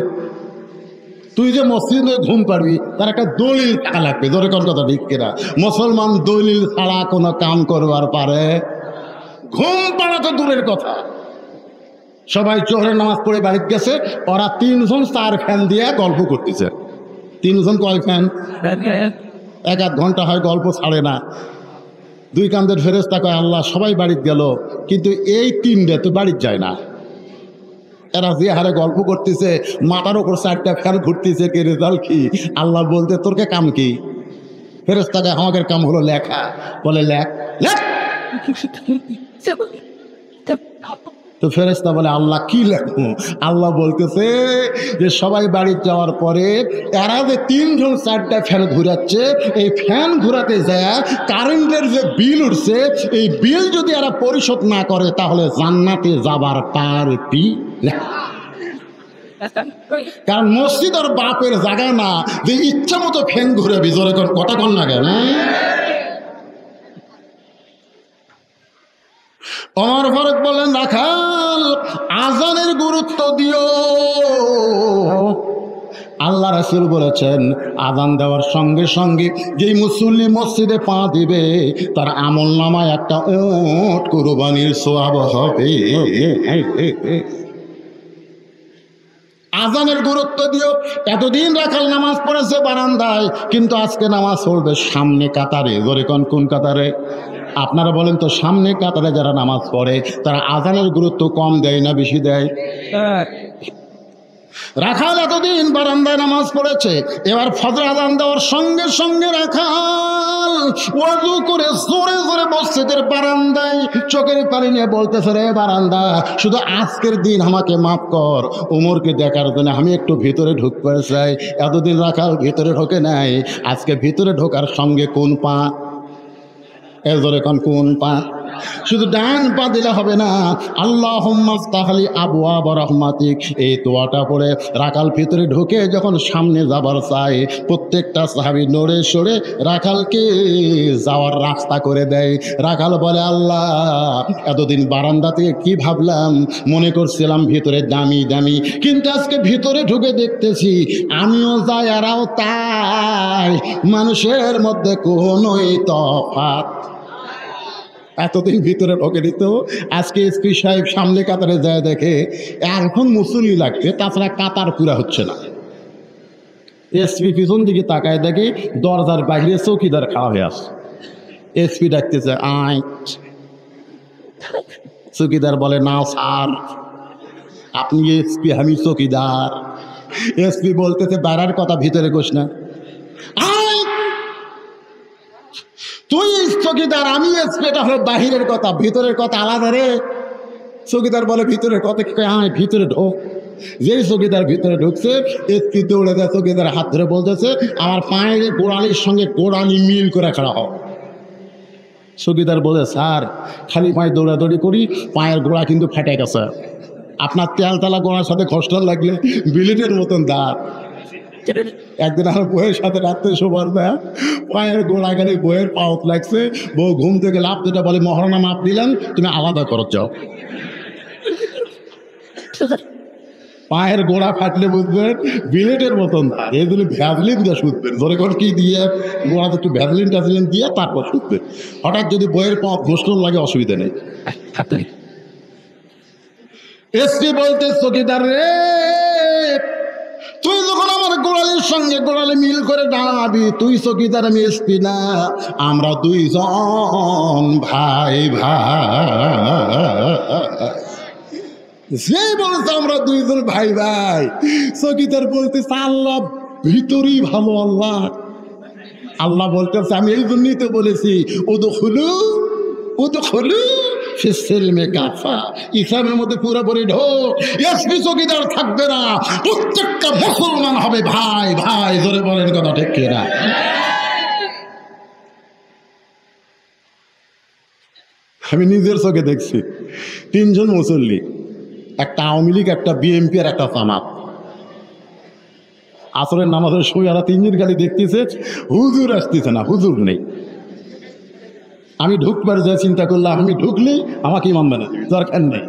তুই যে মসজিদে ঘুম পারবি তার একটা দলিল টাকা লাগবে। ধরে কোন কথা ঠিক কিনা? মুসলমান দলিল ছাড়া কোনো কাম করবার পারে? ঘুম পাড়া তো দূরের কথা। সবাই জোহরের নামাজ পড়ে বাড়িতে গেছে, ওরা 3 জন 4 ফ্যান দিয়ে গল্প করতেছে। 3 জন কয় ফ্যান? 1-1 ঘন্টা হয় গল্প ছাড়ে না। 2 কান্দের ফেরেশতা কয়, আল্লাহ সবাই বাড়িতে গেল, কিন্তু এই 3টে তো বাড়িতে যায় না। এরা যে হারে গল্প করতেছে, মাথার ওপর 4টা ফ্যান ঘুরতেছে, কে রেজাল্ট কি? আল্লাহ বলতে, তোর কে কাম কি? ফেরেশতাকে, আমাদের কাম হলো লেখা। বলে, লেখ লেখ। তো ফেরেশতা বলে, আল্লাহ কি লেখো? আল্লাহ বলতেছে যে সবাই বাড়ি যাওয়ার পরে এরা যে 3 জন 4টা ফ্যান ঘুরাচ্ছে, এই ফ্যান ঘুরাতে যায় কারেন্টের যে বিল উঠছে, এই বিল যদি এরা পরিশোধ না করে তাহলে জান্নাতে যাবার পারতি না। কারণ মসজিদ আর বাপের জায়গা না যে ইচ্ছা মতো ফ্যান ঘুরাবি। জোরে কথা কন না কেন? ওমর ফারুক বলেন, রাখাল আজানের গুরুত্ব দিও। আল্লাহ রাসূল বলেছেন, আজান দেওয়ার সঙ্গে সঙ্গে যেই মুসল্লি মসজিদে পা দিবে তার আমল নামায় একটা উট কুরবানির সওয়াব হবে। আজানের গুরুত্ব দিও। এতদিন রাখাল নামাজ পড়েছে বারান্দায়, কিন্তু আজকে নামাজ পড়বে সামনে কাতারে। জোরে কোন কাতারে? আপনারা বলেন তো, সামনে কাতারে যারা নামাজ পড়ে তারা আজানের গুরুত্ব কম দেয় না বেশি দেয়? রাখাল এতদিন বারান্দায় নামাজ পড়েছে, এবার ফজর আজান দেওয়ার সঙ্গে সঙ্গে রাখাল ওয়াজু করে জোরে জোরে মসজিদের বারান্দায় চোখের পানি নিয়ে বলতেছে, রে বারান্দা, শুধু আজকের দিন আমাকে মাফ কর, ওমরকে দেখার জন্য আমি একটু ভিতরে ঢুকতে চাই। এতদিন রাখাল ভিতরে ঢোকে নাই, আজকে ভিতরে ঢোকার সঙ্গে কোন পা? এজরে কোন পা? শুধু ডান পা দিলে হবে না। আল্লাহুম্মা আফতাহলি আবওয়াব রাহমাতিক, এই দোয়াটা পড়ে রাখাল ভিতরে ঢুকে যখন সামনে যাবার চায়, প্রত্যেকটা সাহাবী নড়ে সরে রাখালকে যাওয়ার রাস্তা করে দেয়। রাখাল বলে, আল্লাহ, এতদিন বারান্দা থেকে কি ভাবলাম, মনে করছিলাম ভিতরে দামি দামি, কিন্তু আজকে ভিতরে ঢুকে দেখতেছি আমিও যাই এরাও তাই, মানুষের মধ্যে কোনোই তফাৎ। এতদিন ভিতরে ঢোকে দিত, আজকে এসপি সাহেব সামনে কাতারে যায় দেখে এখন মুসল্লি লাগবে, তাছাড়া কাতার পুরা হচ্ছে না। এসপি পিছন দিকে তাকায় দেখে দরজার বাইরে চৌকিদার খাওয়া হয়ে আসে। এসপি ডাকতেছে, আয়। চৌকিদার বলে, না স্যার, আপনি এসপি, আমি চৌকিদার। এসপি বলতেছে, বাইরের কথা ভিতরে গোস না। তুই চৌকিদার, আমি এসপি। এটা হলো বাহিরের কথা, ভিতরের কথা আলাদা রে। চৌকিদার বলে ভিতরের কথা কি? হ্যাঁ ভিতরে ঢোক। যেই চৌকিদার ভিতরে ঢুকছে, এসপি দৌড়ে দেয়, চৌকিদার হাত ধরে বলতেছে আমার পায়ের গোড়ালির সঙ্গে গোড়ালি মিল করে খাড়া হোক। চৌকিদার বলে স্যার খালি পায়ে দৌড়াদৌড়ি করি, পায়ের গোড়া কিন্তু ফেটে গেছে। আপনার তেলতলা গোড়ার সাথে ঘর্ষণ লাগলে বিলেটের মতন দাঁত। একদিন আমার বউয়ের সাথে রাত্রে শোবার দেয়, পায়ের গোড়াগাড়ি বউয়ের পাওত লাগছে। বউ ঘুম থেকে লাভ যেটা বলে মহারণা মাপ দিলেন, তুমি আলাদা করো যাও। পায়ের গোড়া ফাটলে বুঝবেন বিলেটের মতন দাঁত। এইগুলো ভ্যাজলিন দিয়ে শুধবেন, ধরে করে কি দিয়ে গোড়াতে একটু ভ্যাজলিন ট্যাজলিন দিয়ে তারপর শুধবেন। হঠাৎ যদি বইয়ের পাওয়া ঘোষণ লাগে অসুবিধা নেই। এসপি বলতে চৌকিদার রে, তুই যখন আমার গোড়ালির সঙ্গে গোড়ালি মিল করে দাঁড়াবি, তুই চৌকিদার আমি এসপি না, আমরা দুইজন ভাই ভাই। যে বলছে আমরা দুইজন ভাই ভাই, চৌকিদার বলতেছে আল্লাহ ভিতরই ভালো। আল্লাহ আল্লাহ বলতেছে আমি এই জন্যই তো বলেছি উদখুলু উদখুলু ফিসসিলমি কাফা, ইসলামের মধ্যে পুরোপুরি ঢোক। এসপি চৌকিদার থাকবে না, প্রত্যেকটা মুসলমান হবে ভাই ভাই। ধরে বলেন কথা ঠিক কিনা? আমি নিজের চোখে দেখছি তিনজন মুসল্লি, একটা আওয়ামী লীগ, একটা বিএনপি আর একটা জামাত। আসরের নামাজের সময় আর তিনজন গাড়ি দেখতেছে, হুজুর আসতেছে না, হুজুর নেই। আমি ঢুকবার যা চিন্তা করলাম, আমি ঢুকলেই আমাকে ইমাম বানা দরকার নেই।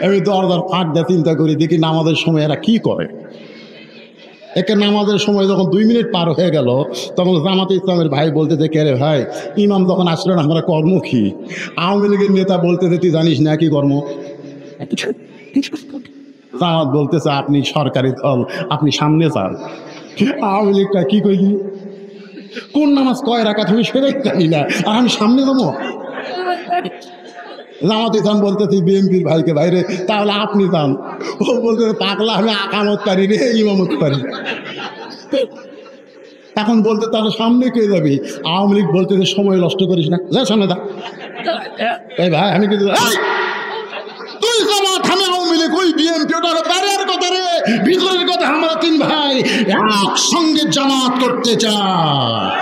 আমি দরজার ফাঁক দিয়ে চিন্তা করি, দেখি নামাজের সময় এরা কি করে। একে নামাজের সময় যখন 2 মিনিট পার হয়ে গেল, তখন জামাতে ইসলামের ভাই বলতেছে কে রে ভাই, ইমাম যখন আসলেন আমরা কর্ম কি? আওয়ামী লীগের নেতা বলতেছে তুই জানিস না কি কর্ম? জামাত বলতেছে আপনি সরকারি দল, আপনি সামনে যান। আওয়ামী লীগটা কি কইলি, কোন নামাজ কয় রাকাত আমি সেটাই জানি না, আর আমি সামনে যাবো? জামাত ইসলাম বলতেছি বিএনপির ভাইকে, ভাইরে তাহলে আপনি যান। ও বলতেছে পাগলা, আমি আকামত পারি রে, ইমামত পারি। এখন বলতে তাহলে সামনে কে যাবি? আওয়ামী লীগ বলতেছে সময় নষ্ট করিস না, যা সামনে যা। এই ভাই আমি কিন্তু তুই জামাত, আমি আওয়ামী লীগ, ওই বিএনপি, ওটা বাইরের কথা রে, ভিতরের কথা। আমরা 3 ভাই একসঙ্গে জামাত করতে চাই,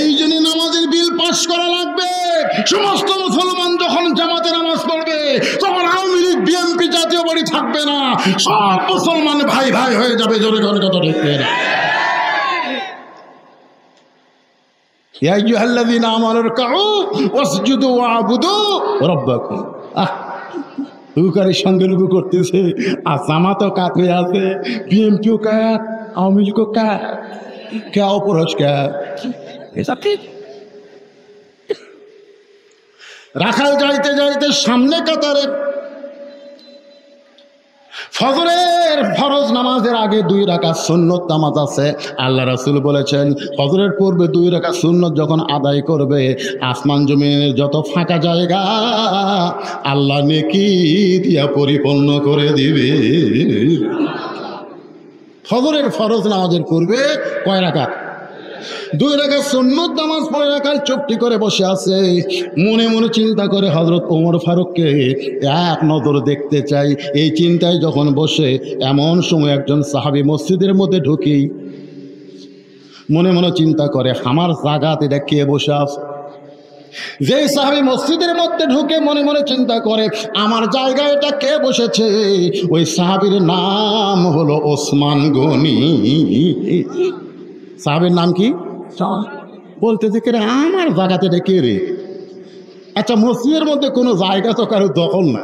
এই জন্য নামাজের বিল পাস করা লাগবে। সমস্ত মুসলমান যখন জামাতে নামাজ পড়বে, তখন আওয়ামী লীগ বিএনপি জাতীয় বাড়ি থাকবে না, সব মুসলমান ভাই ভাই হয়ে যাবে। জোরে জোরে কথা দেখবে না। ইয়া আইয়ুহাল্লাযীনা আমানু রকাউ ওয়াসজুদু ওয়া'বুদু রাব্বাকুম। হুকারের সঙ্গে লুকু করতেছে, আর জামাতও কাত হয়ে আছে, বিএনপিও কাত, আওয়ামী লীগও কাত, কে অপরজ কাত। রাখাল যাইতে যাইতে সামনে কাতারে ফজরের ফরজ নামাজের আগে 2 রাকাত সুন্নত নামাজ আছে। আল্লাহ রাসূল বলেছেন ফজরের পূর্বে 2 রাকাত সুন্নত যখন আদায় করবে, আসমান জমিনের যত ফাঁকা জায়গা আল্লাহ নেকি দিয়া পরিপূর্ণ করে দিবে। ফজরের ফরজ নামাজের পূর্বে কয় রাকাত? 2 রাকাত সুন্নত নামাজ পড়ে রাখাল চুপটি করে বসে আছে, মনে মনে চিন্তা করে হযরত ওমর ফারুককে এক নজর দেখতে চাই। এই চিন্তায় যখন বসে, এমন সময় একজন সাহাবী মসজিদের মধ্যে ঢুকি মনে মনে চিন্তা করে আমার জায়গাতে এটা কে বসে আছে। যে সাহাবী মসজিদের মধ্যে ঢুকে মনে মনে চিন্তা করে আমার জায়গায় এটা কে বসেছে, ওই সাহাবীর নাম হলো ওসমান গনি। সাহাবীর নাম কি? বলতে যে রে আমার জায়গাতে রে কে রে? আচ্ছা মসজিদের মধ্যে কোনো জায়গা তো কারো দখল না,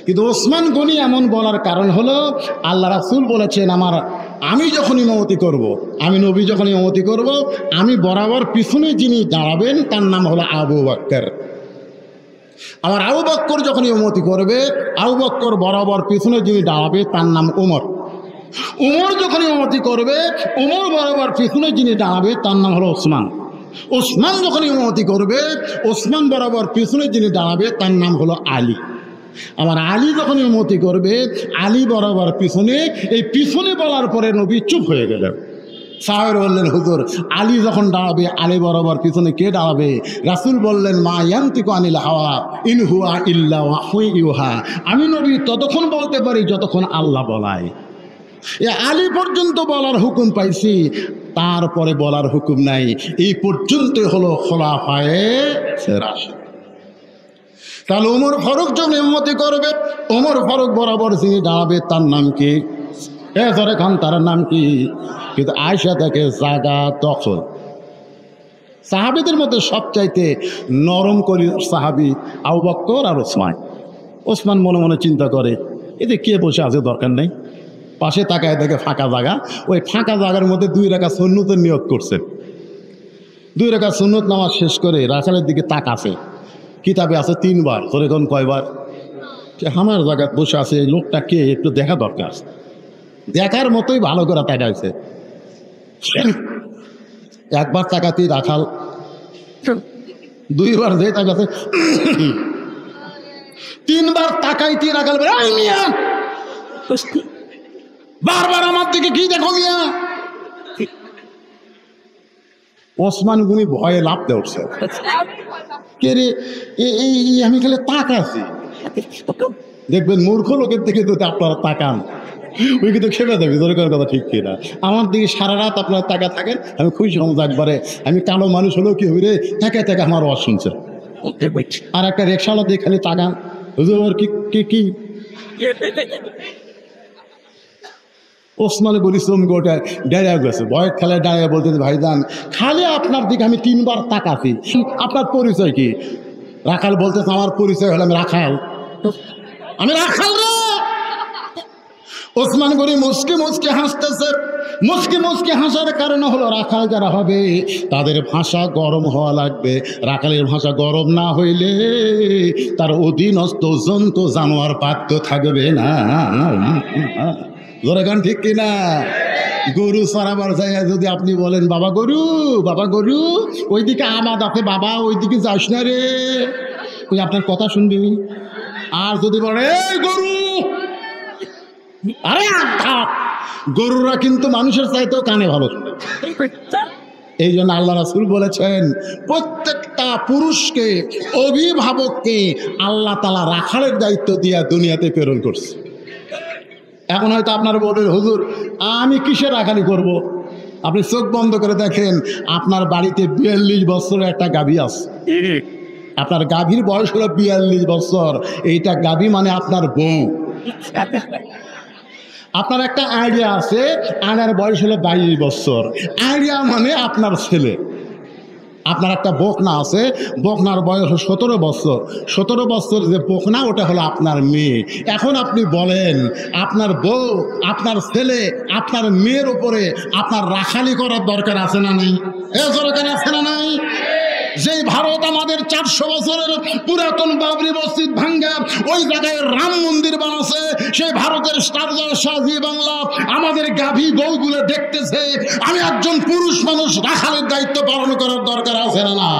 কিন্তু ওসমান গনি এমন বলার কারণ হলো আল্লাহ রাসূল বলেছেন আমি যখন ইমামতি করব, আমি নবী যখন ইমামতি করব, আমি বরাবর পিছনে যিনি দাঁড়াবেন তার নাম হলো আবু বকর। আমার আবু বকর যখন ইমামতি করবে, আবু বকর বরাবর পিছনে যিনি দাঁড়াবে তার নাম ওমর। ওমর যখন ইমামতি করবে, ওমর বরাবর পিছনে যিনি দাঁড়াবে তার নাম হলো ওসমান। ওসমান যখন ইমামতি করবে, ওসমান বরাবর পিছনে যিনি দাঁড়াবে তার নাম হলো আলী। আমার আলী যখন ইমামতি করবে, আলী বরাবর পিছনে। এই পিছনে বলার পরে নবী চুপ হয়ে গেলেন। সাহাবীরা বললেন হুজুর আলী যখন দাঁড়াবে আলী বরাবর পিছনে কে দাঁড়াবে? রাসূল বললেন মা ইয়ান্তিকু আনিল হাওয়া ইন হুয়া ইল্লা ওয়াহয়ু ইউহা, আমি নবী ততক্ষণ বলতে পারি যতক্ষণ আল্লাহ বলায়। এ আলী পর্যন্ত বলার হুকুম পাইছি, তারপরে বলার হুকুম নাই। এই পর্যন্ত হলো খোলাফায়ে রাশিদ। তাহলে ওমর ফারুক যখন ইমামতি করবে, ওমর ফারুক বরাবর যিনি দাঁড়াবে তার নাম কি? এজরে খান, তার নাম কি? কিন্তু আয়েশা থেকে জায়গা দখল। সাহাবীদের মধ্যে সবচাইতে নরম করি সাহাবী আবু বকর আর ওসমান। ওসমান মনে মনে চিন্তা করে এতে কে বসে আছে, দরকার নেই। পাশে তাকায় দেখে ফাঁকা জায়গা, ওই ফাঁকা জায়গার মধ্যে 2 রাকাত সুন্নতের নিয়ত করছে। 2 রাকাত সুন্নত নামাজ শেষ করে রাখালের দিকে তাকাছে, কিতাবে আছে 3 বার। তোর এখন কয়বার? আমার জায়গায় বসে আছে এই লোকটা কে, একটু দেখা দরকার। দেখার মতোই ভালো করে তাকাইছে। একবার তাকাতেই রাখাল, 2 বার যে তাকাছে, 3 বার তাকাইতেই রাখাল মিয়া বারবার আমার দিকে কি দেখো মিয়া। ওসমান গুনি ভয়ে লাফতে উঠছে, কে রে আমি খেলে তাকাছি। দেখবেন মূর্খ লোকের দিকে যদি আপনারা তাকান ওই কিন্তু খেপে দেবে, দরকার কথা ঠিক কিনা। আমার দিকে সারা রাত আপনারা তাকা থাকেন, আমি খুশি হব একবারে। আমি কালো মানুষ হলেও কি হইরে তাকে তাকে আমার আওয়াজ শুনছে। আর একটা রিক্সাওয়ালা দিয়ে খালি তাকান, হুজুর কি ওসমানে পরিশ্রম গোটা দাঁড়িয়ে গেছে, ভয়ের খেলায় দাঁড়িয়ে বলতে ভাইজান খালি আপনার দিকে আমি 3 বার তাকাছি, আপনার পরিচয় কি? রাখাল বলতেছে আমার পরিচয় হলো আমি রাখাল, আমি রাখাল রে। ওসমান গনি মুচকি মুচকি হাসতেছে। মুচকি মুচকি হাসার কারণে হলো রাখাল যারা হবে তাদের ভাষা গরম হওয়া লাগবে। রাখালের ভাষা গরম না হইলে তার অধীনস্থ জন্তু জানোয়ার বাধ্য থাকবে না। জোরে গান ঠিক কিনা? গরু চড়াবার জায়গায় যদি আপনি বলেন বাবা গরু ওইদিকে আমাদ আছে বাবা, ওইদিকে যাস না রে, ওই আপনার কথা শুনবি। আর যদি বলে এই গরু, আরে গরুরা কিন্তু মানুষের চাইতেও কানে ভালো। এই জন্য আল্লাহ রাসূল বলেছেন প্রত্যেকটা পুরুষকে, অভিভাবককে আল্লাহ তাআলা রাখালের দায়িত্ব দিয়া দুনিয়াতে প্রেরণ করছে। এখন হয়তো আপনারা বলবেন হুজুর আমি কিসের রাখালি করব? আপনি চোখ বন্ধ করে দেখেন আপনার বাড়িতে 42 বছরের একটা গাভী আছে। আপনার গাভীর বয়স হলো 42 বছর। এইটা গাভী মানে আপনার বউ। আপনার একটা আইডিয়া আছে, আয়নার বয়স হলো 22 বছর। আইডিয়া মানে আপনার ছেলে। আপনার একটা বকনা আছে, বকনার বয়স 17 বছর। 17 বছর যে বকনা ওটা হলো আপনার মেয়ে। এখন আপনি বলেন আপনার বউ, আপনার ছেলে, আপনার মেয়ের উপরে আপনার রাখালি করার দরকার আছে না নেই? এ দরকার আছে না নাই? যেই ভারত আমাদের 400 বছরের পুরাতন বাবরি মসজিদ ভাঙ্গা ওই জায়গায় রাম মন্দির বানাচ্ছে, সেই ভারতের শাহ জি বাংলা আমাদের গাভী গৌগুলো দেখতেছে। আমি একজন পুরুষ মানুষ রাখালের দায়িত্ব পালন করার দরকার আছে না?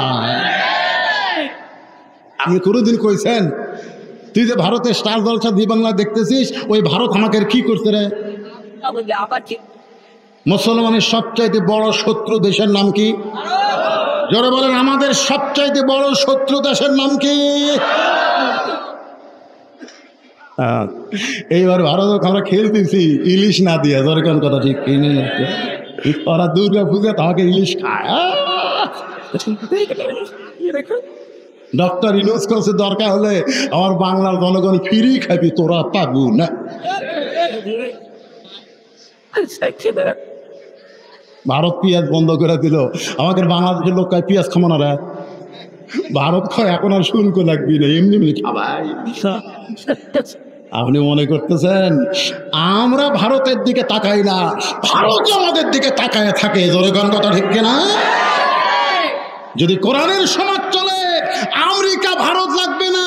আপনি কোনোদিন কইছেন তুই যে ভারতের স্টার জলসা জি বাংলা দেখতেছিস, ওই ভারত আমাকে কি করতে রে? মুসলমানের সবচাইতে বড় শত্রু দেশের নাম কি? জোরে বলেন, আমাদের সবচাইতে বড় শত্রু দেশের নাম কি? এইবার ভারত আমরা খেলতেছি ইলিশ না দিয়ে, জোরে কোন কথা ঠিক কিনে ওরা দুর্গা পূজা আমাকে ইলিশ খায়। ডক্টর ইউনূস করছে দরকার হলে আমার বাংলার জনগণ ফিরি খাবি, তোরা পাবো না। ভারত পেঁয়াজ বন্ধ করে দিল, আমাদের বাংলাদেশের লোক কয় পেঁয়াজ খাবো না রে। ভারত কয় এখন আর শুল্ক লাগবি না, এমনি এমনি খাবাই। আপনি মনে করতেছেন আমরা ভারতের দিকে তাকাই না, ভারত আমাদের দিকে তাকায় থাকে। জোরে কোন কথা ঠিক কিনা? যদি কোরআনের সমাজ চলে আমেরিকা ভারত লাগবে না।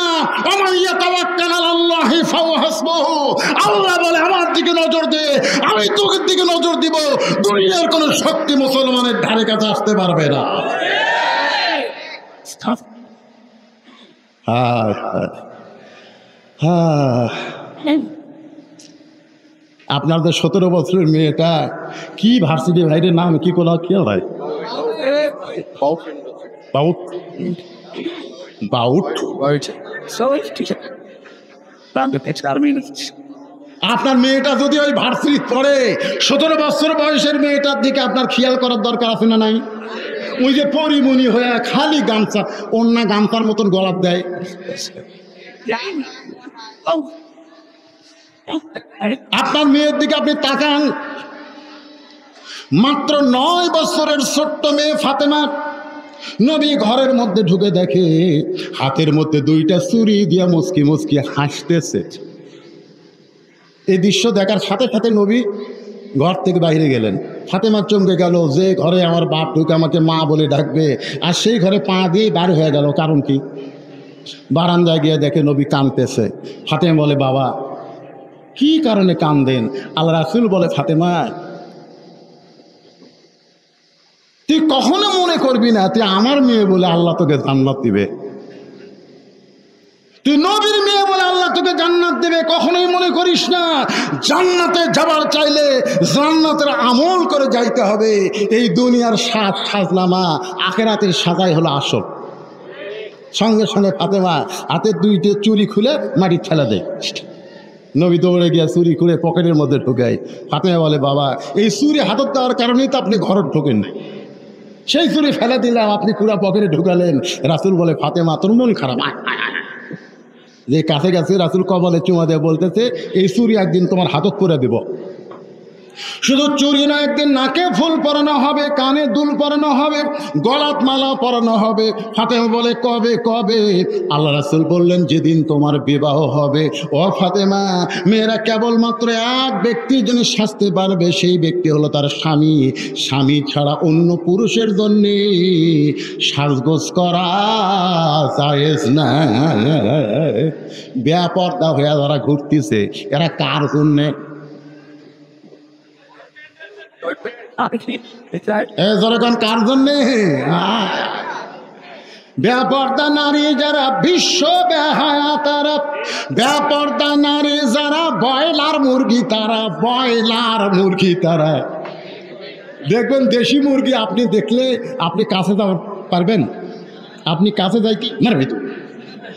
আল্লাহ বলে আমার দিকে নজর দে, আমি তোর দিকে নজর দিব। দুনিয়ার কোন শক্তি মুসলমানের ধারে কাছে আসতে পারবে না। আপনাদের 17 বছরের মেয়েটা কি ভার্সিটি ভাইদের নাম কি কোলা কি ভাই? বাউট বাউট আপনার মেয়েটা যদি ওই ভার্সিটি পড়ে 17 বছর বয়সের মেয়েটার দিকে আপনার খেয়াল করার দরকার আছে না নাই? ওই যে পরিমণি হয়ে খালি গামছা অন্য গামছার মতন গলাপ দেয়। আপনার মেয়ের দিকে আপনি তাকান, মাত্র 9 বছরের ছোট্ট মেয়ে ফাতেমা নবী ঘরের মধ্যে ঢুকে দেখে হাতের মধ্যে 2টা ছুরি দিয়া মুচকি মুচকি হাসতেছে। এই দৃশ্য দেখার সাথে সাথে নবী ঘর থেকে বাইরে গেলেন। ফাতেমা চমকে গেল যে ঘরে আমার বাপ ঢুকে আমাকে মা বলে ডাকবে, আর সেই ঘরে পা দিয়ে বার হয়ে গেল। কারণ কি? বারান্দায় গিয়ে দেখে নবী কাঁদতেছে। ফাতেমা বলে, বাবা কি কারণে কাঁদেন? আল্লাহ রাসূল বলে, ফাতেমা তুই কখনো মনে করবি না তুই আমার মেয়ে বলে আল্লাহ তোকে জান্নাত দিবে, তুই নবীর মেয়ে বলে আল্লাহ তোকে জান্নাত দেবে। কখনোই মনে করিস না। জান্নাতে যাবার চাইলে জান্নাতের আমল করে যাইতে হবে। এই দুনিয়ার সাজনামা আখিরাতের সাজাই হলো আসল। সঙ্গে সঙ্গে ফাতেমা হাতের 2টে চুরি খুলে মাটি ঠেলা দেয়। নবী দৌড়ে গিয়ে চুরি খুলে পকেটের মধ্যে ঢুকায়। ফাতেমা বলে, বাবা এই চুরি হাতত দেওয়ার কারণেই তো আপনি ঘরে ঢোকেন নাই, সেই চুরি ফেলে দিলাম আপনি পুরা পকেটে ঢুকালেন। রাসূল বলে, ফাতেমা তোর মন খারাপ। যে কাছে গেছে রাসূল কপালে চুমা দিয়ে বলতেছে, এই চুরি একদিন তোমার হাতত করে দেব। শুধু চুরি না, একদিন নাকে ফুল পরানো হবে, কানে দুল পরানো হবে, গলাত মালা পরানো হবে। ফাতেমা বলে, কবে কবে? আল্লাহ রাসূল বললেন, যেদিন তোমার বিবাহ হবে। ও ফাতেমা, মেয়েরা কেবলমাত্র এক ব্যক্তির জন্য সাজতে পারবে, সেই ব্যক্তি হলো তার স্বামী। স্বামী ছাড়া অন্য পুরুষের জন্যে সাজগোজ করা জায়েজ না। বেপরদা হয়ে যারা ঘুরতেছে এরা কার জন্যে? কার জন্যে? বেপরদা নারী যারা বিশ্ব বেহায়া তারা, বেপরদা নারী যারা ব্রয়লার মুরগি তারা, ব্রয়লার মুরগি তারা। দেখবেন দেশি মুরগি আপনি দেখলে আপনি কাছে যাওয়া পারবেন? আপনি কাছে যাই কি মারবে তো,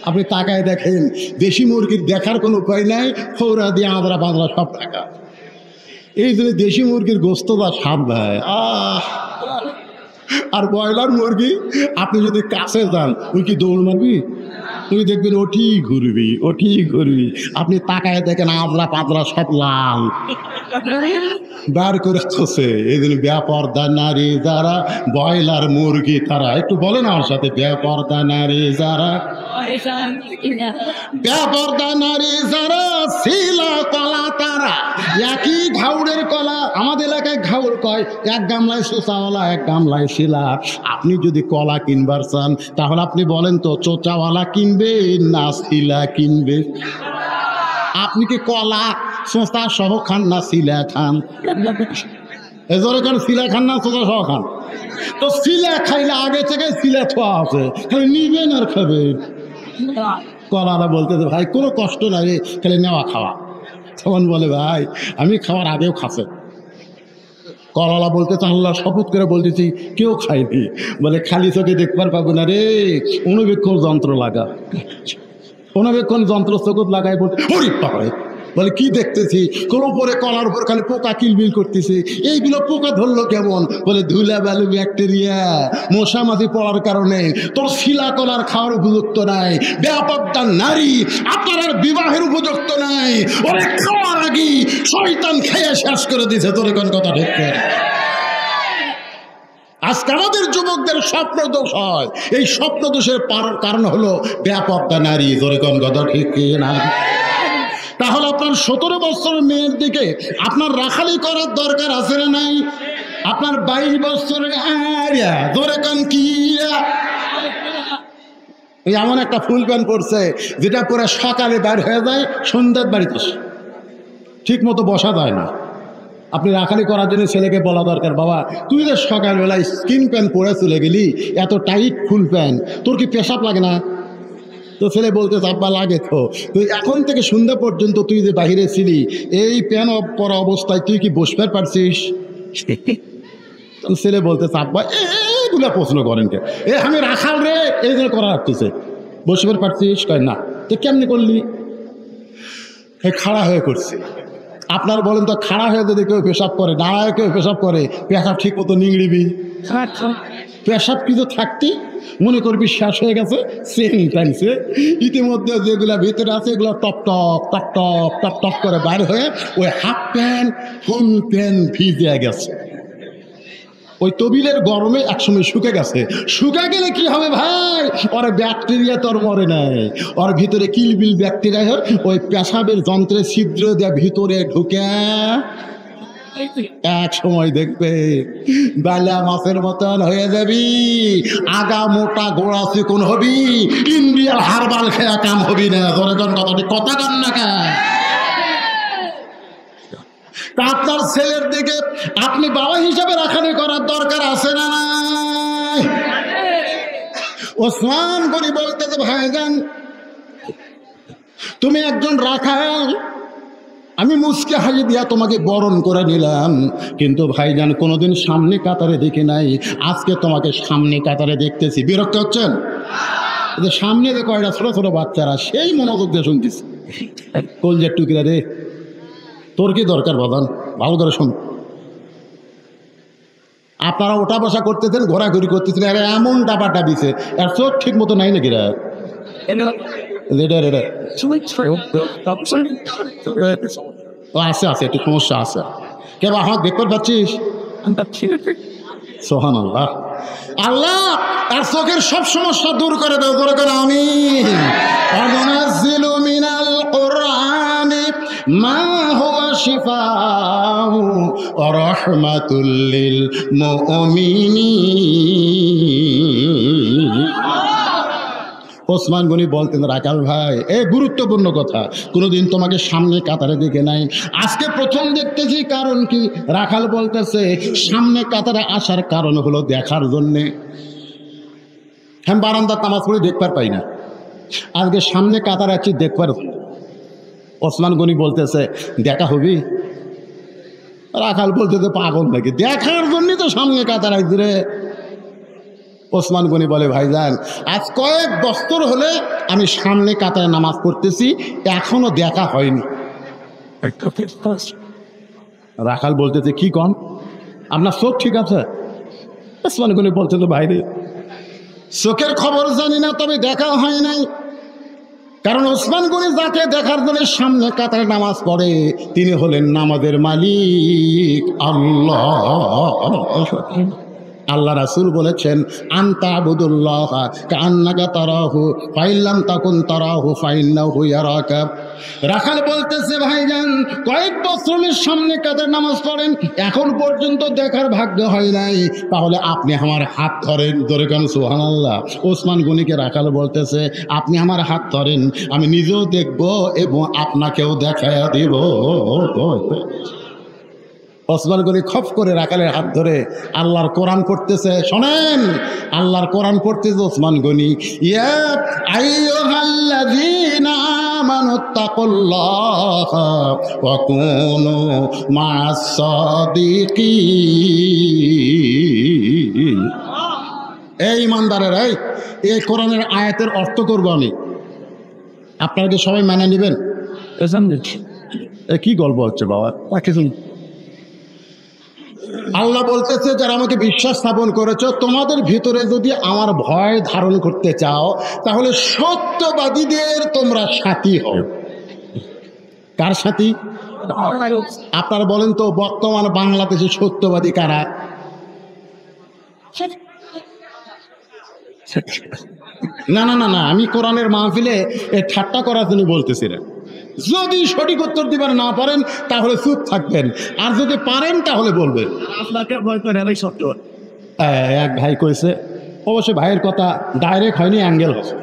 আপনি তাকায় দেখেন দেশি মুরগির দেখার কোনো উপায় নাই, ফৌরা দিয়ে আঁদরা বাঁদরা সব টাকা। এই জন্য দেশি মুরগির গোস্ত বা সাপ ভাই আর ব্রয়লার মুরগি আপনি যদি কাছে যান তুই কি দৌড় মারবি? তুই দেখবেন ওটি ঘুরবি, ওটি ঘুরবি। আপনি তাকায় দেখেন আঁদরা পাতরা সব লাল বার করে চলছে। এই জন্য বেপরদা নারী যারা, ব্রয়লার মুরগি তারা। একটু বলেন আমার সাথে, বেপরদা নারী যারা, বেপরদা নারী যারা, শিলা কলা তারা। একই ঘাউড়ের কলা, আমাদের এলাকায় ঘাউড় কয়, এক গামলায় চোচাওয়ালা এক গামলায় শিলা। আপনি যদি কলা কিনবার চান তাহলে আপনি বলেন তো চোচাওয়ালা কিনবে না শিলা কিনবে? আপনি কি কলা চোচা সহ খান না শিলা খান? এজরে খান শিলা খান না চোচা সহ খান? তো শিলা খাইলে আগে থেকে শিলা থোয়া আছে, খালি নিবেন আর খাবেন। কলারা বলতেছে, ভাই কোনো কষ্ট নাই রে, খালি নেওয়া খাওয়া। তখন বলে, ভাই আমি খাওয়ার আগেও খাচ্ছে। কলালা বলতেছে, আল্লাহ শপথ করে বলতেছি কেউ খায়নি। বলে, খালি চোখে দেখবার পাবো না রে, অনুবীক্ষণ যন্ত্র লাগা। অনুবীক্ষণ যন্ত্র চোখত লাগাই বলতে, হরি পারে। বলে, কি দেখতেছি? কোন উপরে কলার উপর খালি পোকা কিলবিল করতেছে। এইগুলো পোকা ধরলো কেমন? বলে, ধুলা বালু ব্যাকটেরিয়া মশা মাছি পড়ার কারণে তোর শিলা কলার খাওয়ার উপযুক্ত নাই। বেপরদা নারী আপনার আর বিবাহের উপযুক্ত নাই। ওরে খাওয়ার আগে শয়তান খেয়ে শেষ করে দিয়েছে। তোর কোন কথা ঠিক? আজকে আমাদের যুবকদের স্বপ্ন দোষ হয়। এই স্বপ্ন দোষের কারণ হলো বেপরদা নারী। তোর কোন কথা ঠিক না? তাহলে আপনার 17 বছরের মেয়ের দিকে আপনার রাখালি করার দরকার আছে না নাই? আপনার 22 বছরের ধরে কান কি এমন একটা ফুল প্যান্ট পরছে যেটা পরে সকালে বের হয়ে যায়, সন্ধ্যার বাড়িতে ঠিক মতো বসা যায় না। আপনি রাখালি করার জন্য ছেলেকে বলা দরকার, বাবা তুই যে সকালবেলায় স্কিন প্যান্ট পরে চলে গেলি, এত টাইট ফুল প্যান্ট, তোর কি পেশাব লাগে না? তো ছেলে বলতে আব্বা লাগে তো তুই এখন থেকে সন্ধ্যা পর্যন্ত তুই যে বাহিরে ছিলি এই প্যান অফ করা অবস্থায় তুই কি বসতে পারছিস? ছেলে বলতে আব্বা এগুলা প্রশ্ন করেন কে, আমি রাখাল রে এই যে করা রাখতেছে, বসতে পারছিস? কয় না। তো কেমনি করলি? খাড়া হয়ে করছে। আপনার বলেন তো খাড়া হয়ে যদি কেউ পেশাব করে, দাঁড়ায় কেউ পেশাব করে, পেশাব ঠিক মতো নিংড়িবি? পেশাব কিছু থাকতি মনে করবি শেষ হয়ে গেছে, সেম টাইমসে ইতিমধ্যে যেগুলা ভিতরে আছে এগুলো top top top top top top করে বাইরে হয়ে ওই হাফ প্যান্ট ফুল প্যান্ট ভিজে গেছে। ওই তবিলের গরমে একসময় শুকে গেছে। শুকে গেলে কি হবে ভাই? ওর ব্যাকটেরিয়া তোর মরে নাই, ওর ভিতরে কিলবিল ব্যাকটেরিয়া ওই পেশাবের যন্ত্রে ছিদ্র দিয়ে ভিতরে ঢুকে এক সময় দেখবে বালা মাছের মতন হয়ে যাবি, আগা মোটা গোড়া চিকন হবি, ইন্ডিয়ার হারবাল খেয়া কাম হবি না। ধরে কথা কান না কা আপনার ছেলের দিকে আপনি বাবা হিসাবে রাখানি করার দরকার আছে না নাই? ওসমান গনি বলতে তো ভাইজান তুমি একজন রাখাল, আমি মুচকে হাসি দিয়া তোমাকে বরণ করে নিলাম, কিন্তু ভাইজান কোনোদিন সামনে কাতারে দেখি নাই, আজকে তোমাকে সামনে কাতারে দেখতেছি। বিরক্ত হচ্ছেন? সামনে যে কয়টা ছোট ছোট বাচ্চারা সেই মনোযোগ দিয়ে শুনতেছি। কলজের টুকরা রে, তোর কি দরকার বাদান? ভালো করে শোন। আপনারা ওঠা বসা করতেছেন, ঘোরাঘুরি করতেছেন, আরে এমন ডাবাটা দিছে, আর চোখ ঠিক মতো নাই নাকি রে? আছে আছে একটু সমস্যা আছে। কেন আমার দেখতে পাচ্ছিস? সোহান আল্লাহ, আল্লাহ আর চোখের সব সমস্যা দূর করে দাও, করে করে আমিন। অনুনাজ্জিলু মিনাল কুরআনি মা হুয়া শিফাউ ওয়া রাহমাতুল লিল মুমিনিন। ওসমান গনি বলতেন রাখাল ভাই এই গুরুত্বপূর্ণ কথা, কোনোদিন তোমাকে সামনে কাতারে দেখে নাই, আজকে প্রথম দেখতেছি। কারণ কি? রাখাল বলতেছে সামনে কাতারে আসার কারণ হলো দেখার জন্যে। হ্যাঁ, বারান্দার নামাজ পড়ে দেখবার পাই না, আজকে সামনে কাতারে আছি দেখবার। ওসমান গনি বলতেছে দেখা হবি? রাখাল বলতেছে পাগল নাকি, দেখার জন্যই তো সামনে কাতার আসছি রে। ওসমান গনি বলে ভাইজান আজ কয়েক বছর হলে আমি সামনে কাতারে নামাজ পড়তেছি, এখনো দেখা হয়নি। রাখাল বলতেছে কি কন, আপনার চোখ ঠিক আছে? ওসমান গনি বলতে তো ভাইরে চোখের খবর জানি না, তবে দেখা হয় নাই। কারণ ওসমান গনি যাকে দেখার জন্য সামনে কাতারে নামাজ পড়ে তিনি হলেন নামাজের মালিক আল্লাহ। আল্লাহ রাসূল বলেছেন আনতা আবুদুল্লাহ কান্নাকা তারাহু ফাইল্লাম তাকুন তারাহু ফাইন্নাহু ইয়ারাকা। রাখাল বলতেছে ভাইজান কয়েক বছরের সামনে কাতার নামাজ পড়েন, এখন পর্যন্ত দেখার ভাগ্য হয় নাই, তাহলে আপনি আমার হাত ধরেন। ধরে কেন? সুবহানাল্লাহ। ওসমান গনিকে রাখাল বলতেছে আপনি আমার হাত ধরেন, আমি নিজেও দেখব এবং আপনাকেও দেখায়া দিব। ওসমান গনি খপ করে রাখালের হাত ধরে আল্লাহর কোরআন পড়তেছে। শোনেন, আল্লাহর কোরআন পড়তেছে ওসমান গনি। ইয়া আইয়ুহাল্লাযীনা আমানুত্তাকুল্লাহা ওয়া কুনু মা'আস সাদিকিন। এই ইমানদারেরা, এই কোরআনের আয়াতের অর্থ করব আমি, আপনারা কি সবাই মেনে নেবেন? কি গল্প হচ্ছে বাবা? আল্লাহ বলতেছে যারা আমাকে বিশ্বাস স্থাপন করেছ, তোমাদের ভিতরে যদি আমার ভয় ধারণ করতে চাও তাহলে সত্যবাদীদের তোমরা সাথী হও। কার সাথী? আপনারা বলেন তো বর্তমান বাংলাদেশে সত্যবাদী কারা? না না না না, আমি কোরআনের মাহফিলে ঠাট্টা করার জন্য বলতেছি না। যদি সঠিক উত্তর দিবার না পারেন তাহলে চুপ থাকবেন, আর যদি পারেন তাহলে বলবেন। এক ভাই কইছে, অবশ্যই ভাইয়ের কথা ডাইরেক্ট হয়নি, অ্যাঙ্গেল হচ্ছে,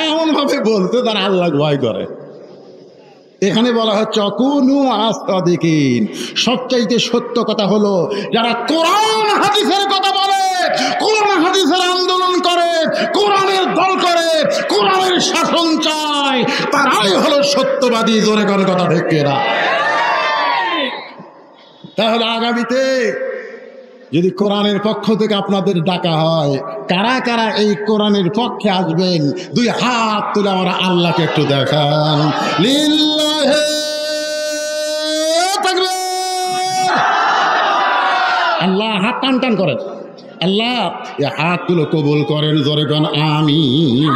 এমন ভাবে বলতে তার আল্লাহ ভয় করে। এখানে বলা হচ্ছে কুনু আসাদিকিন, সবচাইতে সত্য কথা হলো যারা কোরআন হাদিসের কথা বলে, কোরআন হাদিসের আন্দোলন করে, কোরআনের দল করে, কোরআনের শাসন চায় তারাই হলো সত্যবাদী। জোরে কোন কথা ঠিক না? তাহলে আগামীতে যদি কোরআনের পক্ষ থেকে আপনাদের ডাকা হয়, কারা কারা এই কোরআনের পক্ষে আসবেন? দুই হাত তুলে আমরা আল্লাহকে একটু দেখান। লিল্লাহি তাকবীর। আল্লাহ হাত টান টান করেন। আল্লাহ এই হাতগুলো কবুল করেন। জোরে কোন আমিন।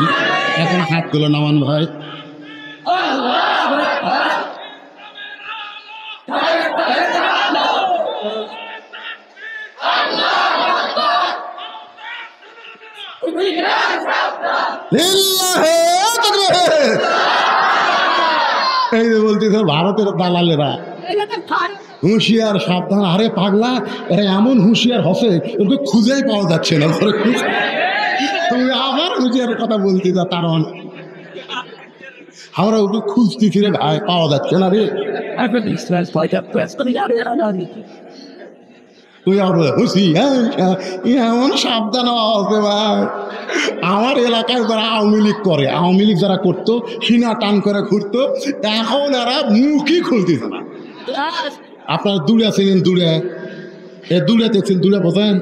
এখন হাতগুলো নামান ভাই। এই যে বলতেছে ভারতের দালালেরা হুঁশিয়ার সাবধান। আরে পাগলা, এরা এমন হুঁশিয়ার হসে ওকে খুঁজেই পাওয়া যাচ্ছে না। তুমি আবার হুঁশিয়ারের কথা বলতে যা, তার আমরা ওকে খুঁজতে ফিরে ভাই পাওয়া যাচ্ছে না রে। তুই এমন সাবধান হবে ভাই। আমার এলাকায় যারা আওয়ামী লীগ করে, আওয়ামী লীগ যারা করতো সিনা টান করে ঘুরতো, এখন এরা মুখই খুলতেছে না। আপনার দূরে ছিলেন, দূরে এ দূরে দেখছেন, দূরে বোঝেন,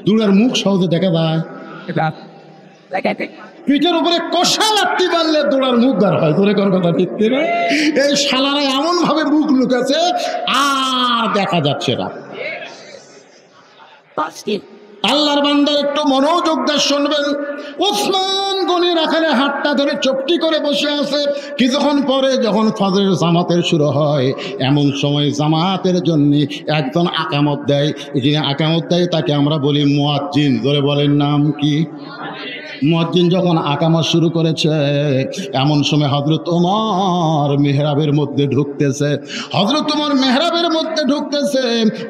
দূরের মুখ সহজে দেখা যায়। পিঠের উপরে কষা লাত্তি বানলে দৌড়ার মুখ বার হয়। তোরে কোন কথা ঠিক না? এই শালারা এমন ভাবে মুখ লুকাছে আর দেখা যাচ্ছে না। আল্লাহর বান্দার একটু মনোযোগ দিয়ে শুনবেন। ওসমান গনি রাখালে হাতটা ধরে চুপটি করে বসে আছে। কিছুক্ষণ পরে যখন ফজরের জামাতের শুরু হয়, এমন সময় জামাতের জন্য একজন আকামত দেয়। যিনি আকামত দেয় তাকে আমরা বলি মুয়াজ্জিন। ধরে বলেন নাম কি? মুয়াজ্জিন যখন আকামত শুরু করেছে, এমন সময় হযরত ওমর মেহরাবের মধ্যে ঢুকতেছে। হযরত ওমর মেহরাবের মধ্যে ঢুকতেছে,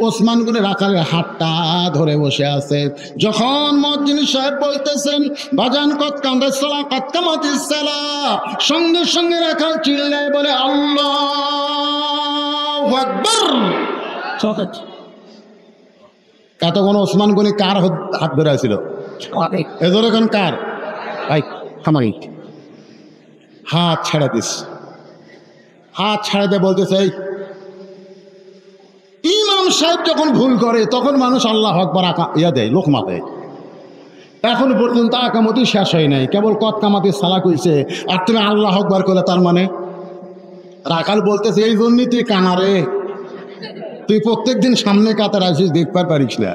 ওসমান গনি রাখালের হাতটা ধরে বসে আছে। যখন মুয়াজ্জিন সাহেব বলতেছেন বাজান কত কামাতিস সালাহ, কত কামাতিস সালাহ, সঙ্গে সঙ্গে রাখাল চিল্লায় বলে আল্লাহু আকবার। এতক্ষণ ওসমান গনি কার হাত ধরে আছিল? এদের এখন কার? আমারই। হাত ছেড়ে দিস। হাত ছেড়ে দিয়ে বলতেছে ইমাম সাহেব যখন ভুল করে তখন মানুষ আল্লাহ আকবার ইয়া দেয়, লোকমা দেয়। এখন পর্যন্ত আকামতি শেষ হয় নাই, কেবল কত কামাতি সালা কইছে। আর তুমি আল্লাহ আকবার করলে তার মানে? রাখাল বলতেছে এই জন্যই তুই কানারে, তুই প্রত্যেক দিন সামনে কাতার আসিস, দেখতে পারিস না,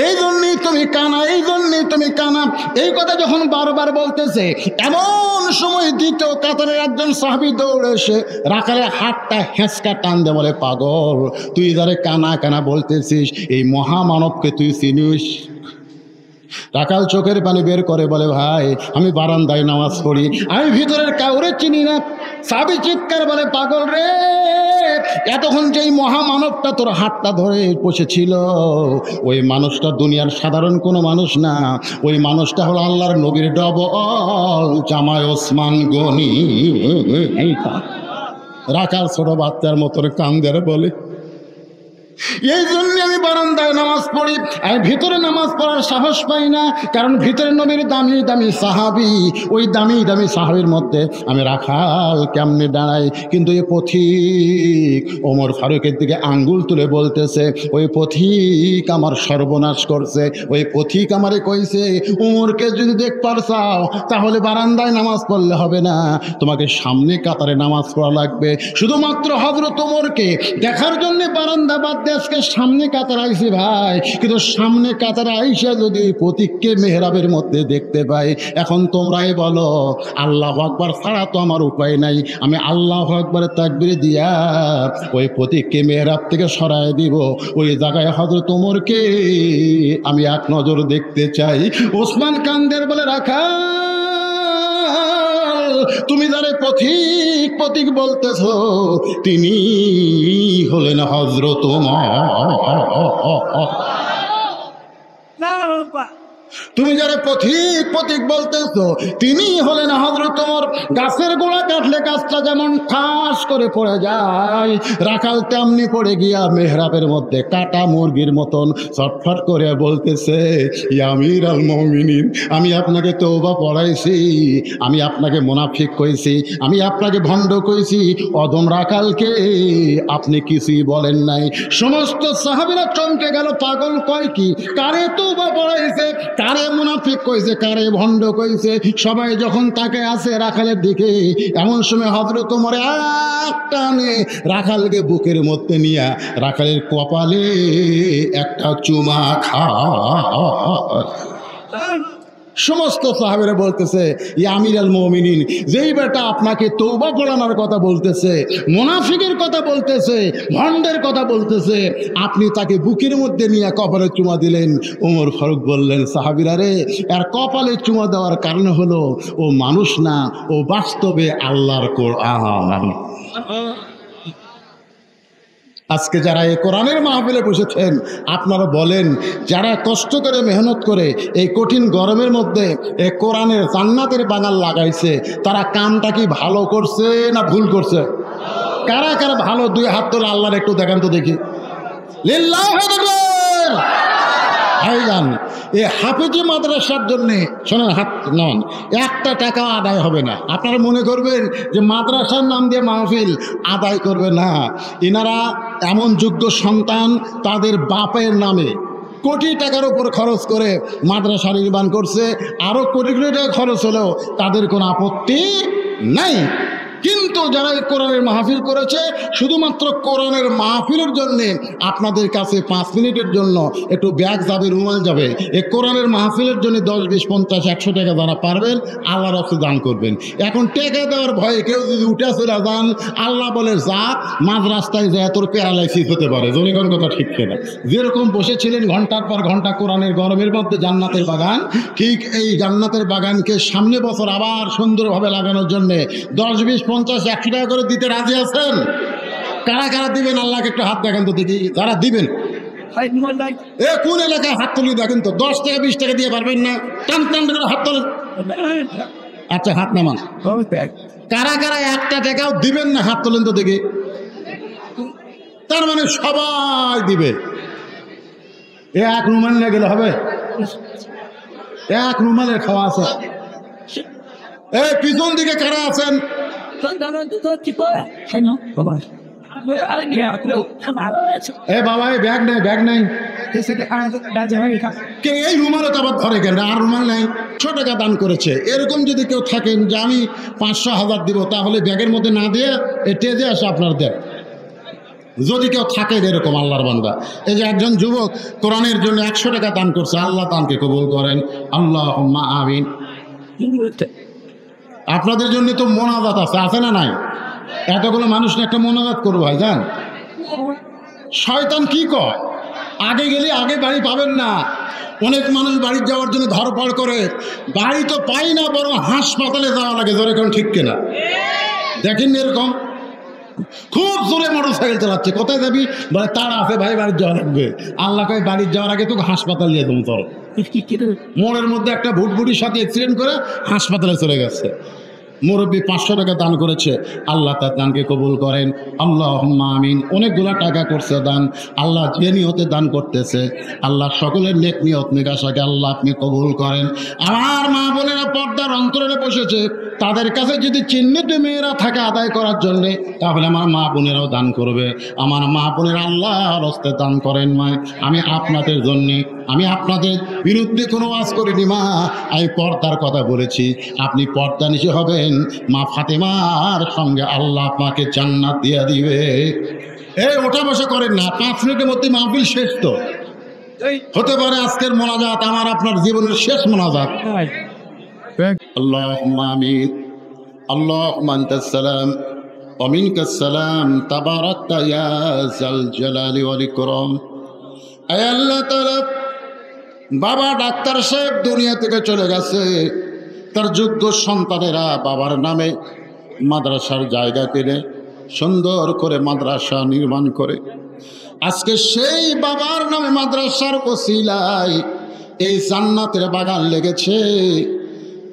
এই জন্যই তুমি কানা, এই জন্যই তুমি কানা। এই কথা যখন বারবার বলতেছে, এমন সময় দ্বিতীয় কাতারের একজন সাহাবী দৌড়ে এসে রাখালের হাতটা হেঁচকা টান দে বলে পাগল, তুই যারে কানা কানা বলতেছিস এই মহামানবকে তুই চিনিস? রাখাল চোখের পানি বের করে বলে ভাই আমি বারান্দায় নামাজ পড়ি, আমি ভিতরের কাউরে চিনি না। সাহাবী চিৎকার বলে পাগল রে, এতক্ষণ যেই মহামানবটা তোর হাতটা ধরে বসেছিল ওই মানুষটা দুনিয়ার সাধারণ কোনো মানুষ না, ওই মানুষটা হলো আল্লাহর নবীর ডবল জামাই ওসমান গনি। রাখাল ছোট বাচ্চার মতো কান্দের বলে এই জন্য আমি বারান্দায় নামাজ পড়ি, আমি ভিতরে নামাজ পড়ার সাহস পাই না, কারণ ভিতরে নবীর দামি দামি সাহাবী, ওই দামি দামি সাহাবীর মধ্যে আমি রাখাল কেমনে দাঁড়াই। কিন্তু এই পথিক ওমর ফারুকের দিকে আঙ্গুল তুলে বলতেছে ওই পথিক আমার সর্বনাশ করছে, ওই পথিক আমারে কইছে ওমরকে যদি দেখবার চাও তাহলে বারান্দায় নামাজ পড়লে হবে না, তোমাকে সামনে কাতারে নামাজ পড়া লাগবে। শুধুমাত্র হযরত ওমরকে দেখার জন্য বারান্দা বাদ আজকে সামনে কাতারে আইছি ভাই, কিন্তু সামনে কাতারে আইসা যদি প্রতীককে মেহরাবের মধ্যে দেখতে পাই, এখন তোমরাই বলো আল্লাহু আকবার ছাড়া তো আমার উপায় নাই, আমি আল্লাহু আকবারের তাকবীর দিয়া ওই প্রতীককে মেহরাব থেকে সরায় দিব, ওই জায়গায় হযরত ওমরকে আমি এক নজর দেখতে চাই। ওসমান কান্দের বলে রাখা তুমি যারে পথিক পথিক বলতেছ তিনি হলেন হযরত ওমর। তুমি যারা পথিক পথিক বলতেছো তিনি হলেন হযরত ওমর। গাছের গোড়া কাটলে গাছটা যেমন ঠাস করে পড়ে যায়, রাখাল তেমনি পড়ে গিয়া মেহরাবের মধ্যে কাটা মুরগির মতন ছটফট করে বলতেছে, ইয়া আমিরুল মুমিনিন, আমি আপনাকে তওবা পড়াইছি, আমি আপনাকে মুনাফিক কইছি, আমি আপনাকে ভণ্ড কইছি, অদম রাখালকে আপনি কিছুই বলেন নাই। সমস্ত সাহাবীরা চমকে গেল, পাগল কয় কি, কারে তওবা পড়াইছে, কারে মুনাফিক কইছে, কারে ভণ্ড কইছে। সবাই যখন তাকে আছে রাখালের দিকে, এমন সময় হযরত ওমর এক টানে রাখালকে বুকের মধ্যে নিয়ে রাখালের কপালে একটা চুমা খায়। সমস্ত সাহাবীরা বলতেছে, ইয়া আমিরুল মুমিনিন, যেই বেটা আপনাকে তওবা পড়ানোর কথা বলতেছে, মুনাফিকের কথা বলতেছে, ভণ্ডের কথা বলতেছে, আপনি তাকে বুকের মধ্যে নিয়ে কপালে চুমা দিলেন। ওমর ফারুক বললেন, সাহাবীরা রে, আর কপালে চুমা দেওয়ার কারণ হলো ও মানুষ না, ও বাস্তবে আল্লাহর কোরআন। আজকে যারা এই কোরআনের মাহফিলে বসেছেন, আপনারা বলেন, যারা কষ্ট করে মেহনত করে এই কঠিন গরমের মধ্যে এই কোরআনের জান্নাতের বাগান লাগাইছে, তারা কামটা কি ভালো করছে না ভুল করছে? কারা কারা ভালো, দুই হাত তোলা আল্লাহর একটু দেখান তো দেখি। লিল্লাহু আকবার। ভাইজান, এই হাফেজি মাদ্রাসার জন্যে শোনেন, হাত নন, একটা টাকা আদায় হবে না। আপনারা মনে করবেন যে মাদ্রাসার নাম দিয়ে মাহফিল আদায় করবে না। এনারা এমন যোগ্য সন্তান, তাদের বাপের নামে কোটি টাকার উপর খরচ করে মাদ্রাসা নির্মাণ করছে, আরও কোটি কোটি টাকা খরচ হলেও তাদের কোনো আপত্তি নাই। কিন্তু যারা এই কোরআনের মাহফিল করেছে, শুধুমাত্র কোরআনের মাহফিলের জন্যে আপনাদের কাছে 5 মিনিটের জন্য একটু ব্যাগ যাবে, রুমাল যাবে। এই কোরআনের মাহফিলের জন্য 10, 20, 50, 100 টাকা যারা পারবেন আল্লাহর রাস্তে দান করবেন। এখন টাকা দেওয়ার ভয়ে কেউ যদি উঠে চলে যান, আল্লাহ বলে যা, মাঝ রাস্তায় যায় তোর প্যারালাইসিস হতে পারে। জনগণ কথা ঠিক কিনা? যেরকম বসেছিলেন ঘন্টার পর ঘন্টা কোরআনের গরমের মধ্যে জান্নাতের বাগান, ঠিক এই জান্নাতের বাগানকে সামনে বছর আবার সুন্দরভাবে লাগানোর জন্যে 10, 20, 50, 100 টাকা করে দিতে রাজি আছেন? কারা কারা দিবেন আল্লাহকে একটু হাত দেখেন তো দেখি, যারা দিবেন। কোন এলাকায় হাত তুলে দেখেন তো। 10 টাকা 20 টাকা দিয়ে পারবেন না? টান টান করে হাত তোলেন। আচ্ছা, হাত নামান। কারা কারা 1 টাকাও দিবেন না হাত তোলেন তো দেখি। তার মানে সবাই দিবে। এক রুমাল নিয়ে গেলে হবে? এক রুমালের খাওয়া আছে। এই পিছন দিকে কারা আছেন? বাবা, এই ব্যাগ নেই, ব্যাগ নেই। এই রুমালও তো আবার ধরে কেন? আর রুমাল নেই। 100 টাকা দান করেছে, এরকম যদি কেউ থাকেন যে আমি 500, 1000 দিব, তাহলে ব্যাগের মধ্যে না দিয়ে টেজে আসে আপনার দেন। যদি কেউ থাকে এরকম আল্লাহর বান্দা, এই যে একজন যুবক কোরআনের জন্য 100 টাকা দান করছে, আল্লাহ দানকে কবুল করেন, আল্লাহুম্মা আমিন। আপনাদের জন্য তো মোনাজাত আছে না নাই? এতগুলো মানুষ একটা মোনাজাত করবো ভাই যান। শয়তান কি কয়, আগে গেলে আগে বাড়ি পাবেন না। অনেক মানুষ বাড়ি যাওয়ার জন্য ধরপড় করে, বাড়ি তো পাই না, বরং হাসপাতালে যাওয়া লাগে। জোরে কোন ঠিক কিনা? দেখেন এরকম খুব জোরে মোটর সাইকেল চালাচ্ছে, কোথায় যাবি বলে তার আছে ভাই, বাড়ি যাওয়া লাগবে। আল্লাহ কয় বাড়ি যাওয়ার আগে তোকে হাসপাতাল নিয়ে তুমি চল। মোড়ের মধ্যে একটা ভুটভুটির সাথে অ্যাক্সিডেন্ট করে হাসপাতালে চলে গেছে। মুরব্বী 500 টাকা দান করেছে, আল্লাহ তার দানকে কবুল করেন, আল্লাহুম্মা আমিন। অনেকগুলা টাকা করছে দান, আল্লাহ যে নিয়তে দান করতেছে, আল্লাহ সকলের নেক নিয়ত নিকাশাকে আল্লাহ আপনি কবুল করেন। আমার মা বোনেরা পর্দার অন্তরে বসেছে, তাদের কাছে যদি চিহ্নিত মেয়েরা থাকে আদায় করার জন্যে, তাহলে আমার মা বোনেরাও দান করবে। আমার মা বোনেরা আল্লাহর হস্তে দান করেন। মা, আমি আপনাদের জন্যে, আমি আপনাদের বিরুদ্ধে কোনো ওয়াজ করিনি মা, আমি পর্দার কথা বলেছি। আপনি পর্দা নিশি হবেন, মা ফাতেমার সঙ্গে আল্লাহ আপনাকে জান্নাত দিয়ে দিবে। এই ওঠা বসা করেন না, 5 মিনিটের মধ্যে মাহফিল শেষ। তো হতে পারে আজকের মোনাজাত আমার আপনার জীবনের শেষ মোনাজাত। আল্লাহুম্মা আমিন। আল্লাহুম্মা আনতাস সালাম ওয়া মিনকাস সালাম, তাবারাকতা ইয়া যাল জালালি ওয়াল ইকরাম। আয় আল্লাহ তাআলা, বাবা ডাক্তার সাহেব দুনিয়া থেকে চলে গেছে, তার যোগ্য সন্তানেরা বাবার নামে মাদ্রাসার জায়গা কিনে সুন্দর করে মাদ্রাসা নির্মাণ করে। আজকে সেই বাবার নামে মাদ্রাসার ওসিলায় এই জান্নাতের বাগান লেগেছে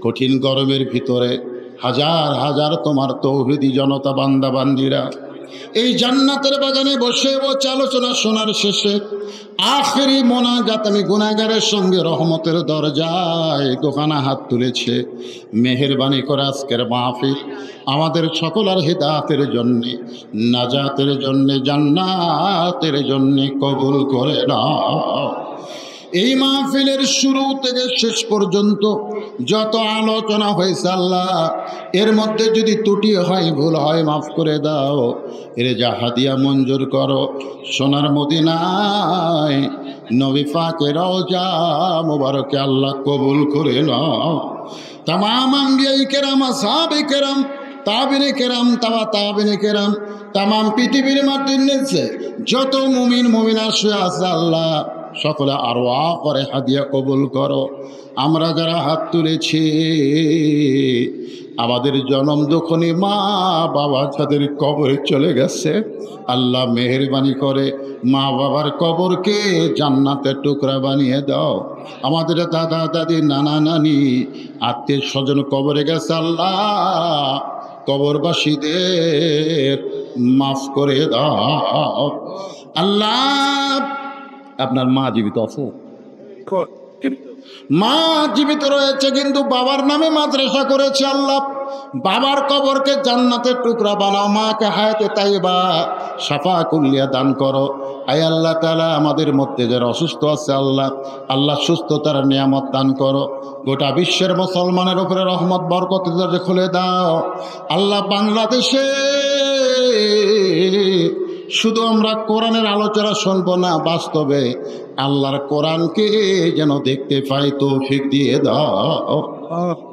কঠিন গরমের ভিতরে হাজার হাজার তোমার তৌহিদি জনতা বান্দা বান্দিরা এই জান্নাতের বাগানে বসে আলোচনা শোনার শেষে আখেরি মোনাজাত আমি গুনাহগারের সঙ্গে রহমতের দরজায় দোকানা হাত তুলেছে। মেহেরবানি করে আজকের মাহফিল আমাদের সকলের হিদায়াতের জন্যে, নাজাতের জন্যে, জান্নাতের জন্যে কবুল করে নাও। এই মাহফিলের শুরু থেকে শেষ পর্যন্ত যত আলোচনা হয়েছে আল্লাহ, এর মধ্যে যদি ত্রুটি হয়, ভুল হয়, মাফ করে দাও। এর যা হাদিয়া মঞ্জুর করো সোনার মদিনায় নবী পাকের রওজা মুবারকে আল্লাহ কবুল করে নাও। তামাম আম্বিয়ায়ে কেরাম, আসহাবে কেরাম, তাবিনে কেরাম, তাবিনে কেরাম, তামাম পৃথিবীর মাটির যত মুমিন মুমিনা শুয়ে আছে আল্লাহ সকলে আরওয়া করে হাদিয়া কবুল করো। আমরা যারা হাত তুলেছি আমাদের জনম দুঃখনী মা বাবা যাদের কবরে চলে গেছে আল্লাহ মেহেরবানি করে মা বাবার কবরকে জান্নাতের টুকরা বানিয়ে দাও। আমাদের দাদা দাদি নানা নানি আত্মীয় স্বজন কবরে গেছে আল্লাহ কবরবাসীদের মাফ করে দাও। আল্লাহ আপনার মা জীবিত আছে? মা জীবিত রয়েছে কিন্তু বাবার নামে মাদ্রাসা করেছে আল্লাহ বাবার কবরকে জান্নাতের টুকরা বানাও। মাকে হায়াতে তাইবা সাফা কুল্লিয়া দান করো। আয় আল্লাহ তাআলা আমাদের মধ্যে যারা অসুস্থ আছে আল্লাহ সুস্থতার নিয়ামত দান করো। গোটা বিশ্বের মুসলমানের উপরে রহমত বরকত খুলে দাও আল্লাহ। বাংলাদেশে শুধু আমরা কোরআনের আলোচনা শুনবো না, বাস্তবে আল্লাহর কোরআনকে যেন দেখতে পাই তৌফিক দিয়ে দাও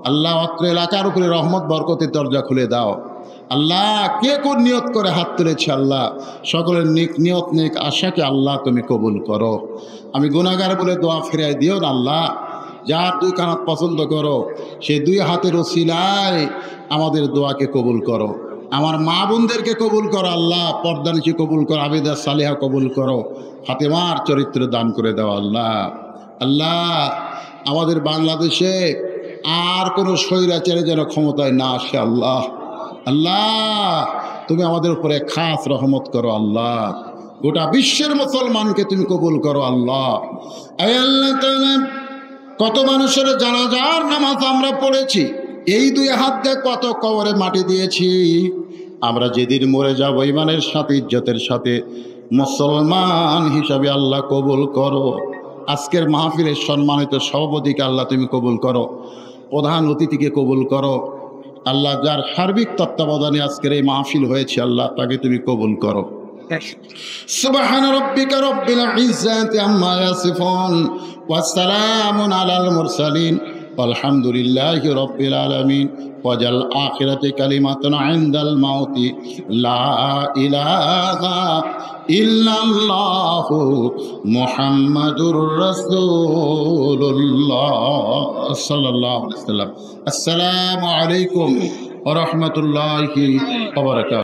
আল্লাহ। অত্র এলাকার উপরে রহমত বরকতের দরজা খুলে দাও আল্লাহ। কে কোন নিয়ত করে হাত তুলেছে আল্লাহ সকলের নিয়ত নেক আশাকে আল্লাহ তুমি কবুল করো। আমি গুনাহগার বলে দোয়া ফিরাই দিও না আল্লাহ। যার দুই কানাত পছন্দ করো সেই দুই হাতের ওসিলায় আমাদের দোয়াকে কবুল করো। আমার মা বোনদেরকে কবুল করো আল্লাহ। পর্দানিকে কবুল করো, আবিদা সালেহা কবুল করো, ফাতেমার চরিত্র দান করে দাও আল্লাহ। আল্লাহ আমাদের বাংলাদেশে আর কোনো স্বৈরাচারে যেন ক্ষমতায় না আসে আল্লাহ। আল্লাহ তুমি আমাদের উপরে খাস রহমত করো আল্লাহ। গোটা বিশ্বের মুসলমানকে তুমি কবুল করো আল্লাহ। আল্লাহ কত মানুষের জানাজার নামাজ আমরা পড়েছি, এই দুই হাত দিয়ে কত কবরে মাটি দিয়েছি। আমরা যেদিন মরে যাব ইমানের সাথে ইজ্জতের সাথে মুসলমান হিসাবে আল্লাহ কবুল করো। আজকের মাহফিলের সম্মানিত সভাপতিকে আল্লাহ তুমি কবুল করো, প্রধান অতিথিকে কবুল করো আল্লাহ। যার সার্বিক তত্ত্বাবধানে আজকের এই মাহফিল হয়েছে আল্লাহ তাকে তুমি কবুল করো। সুবহান রাব্বিকা রাব্বিল ইজ্জাতি আম্মা ইয়াসিফুন ওয়া সালামুন আলাল মুরসালিন আলহামদুলিল্লাহি রাব্বিল আলামিন। ওয়াজাল আখিরাতি কালিমাতুন ইনদাল মাউতি লা ইলাহা ইল্লাল্লাহু মুহাম্মাদুর রাসূলুল্লাহ সাল্লাল্লাহু আলাইহি ওয়াসাল্লাম। আসসালামু আলাইকুম ওয়া রাহমাতুল্লাহি ওয়া বারাকাতুহু।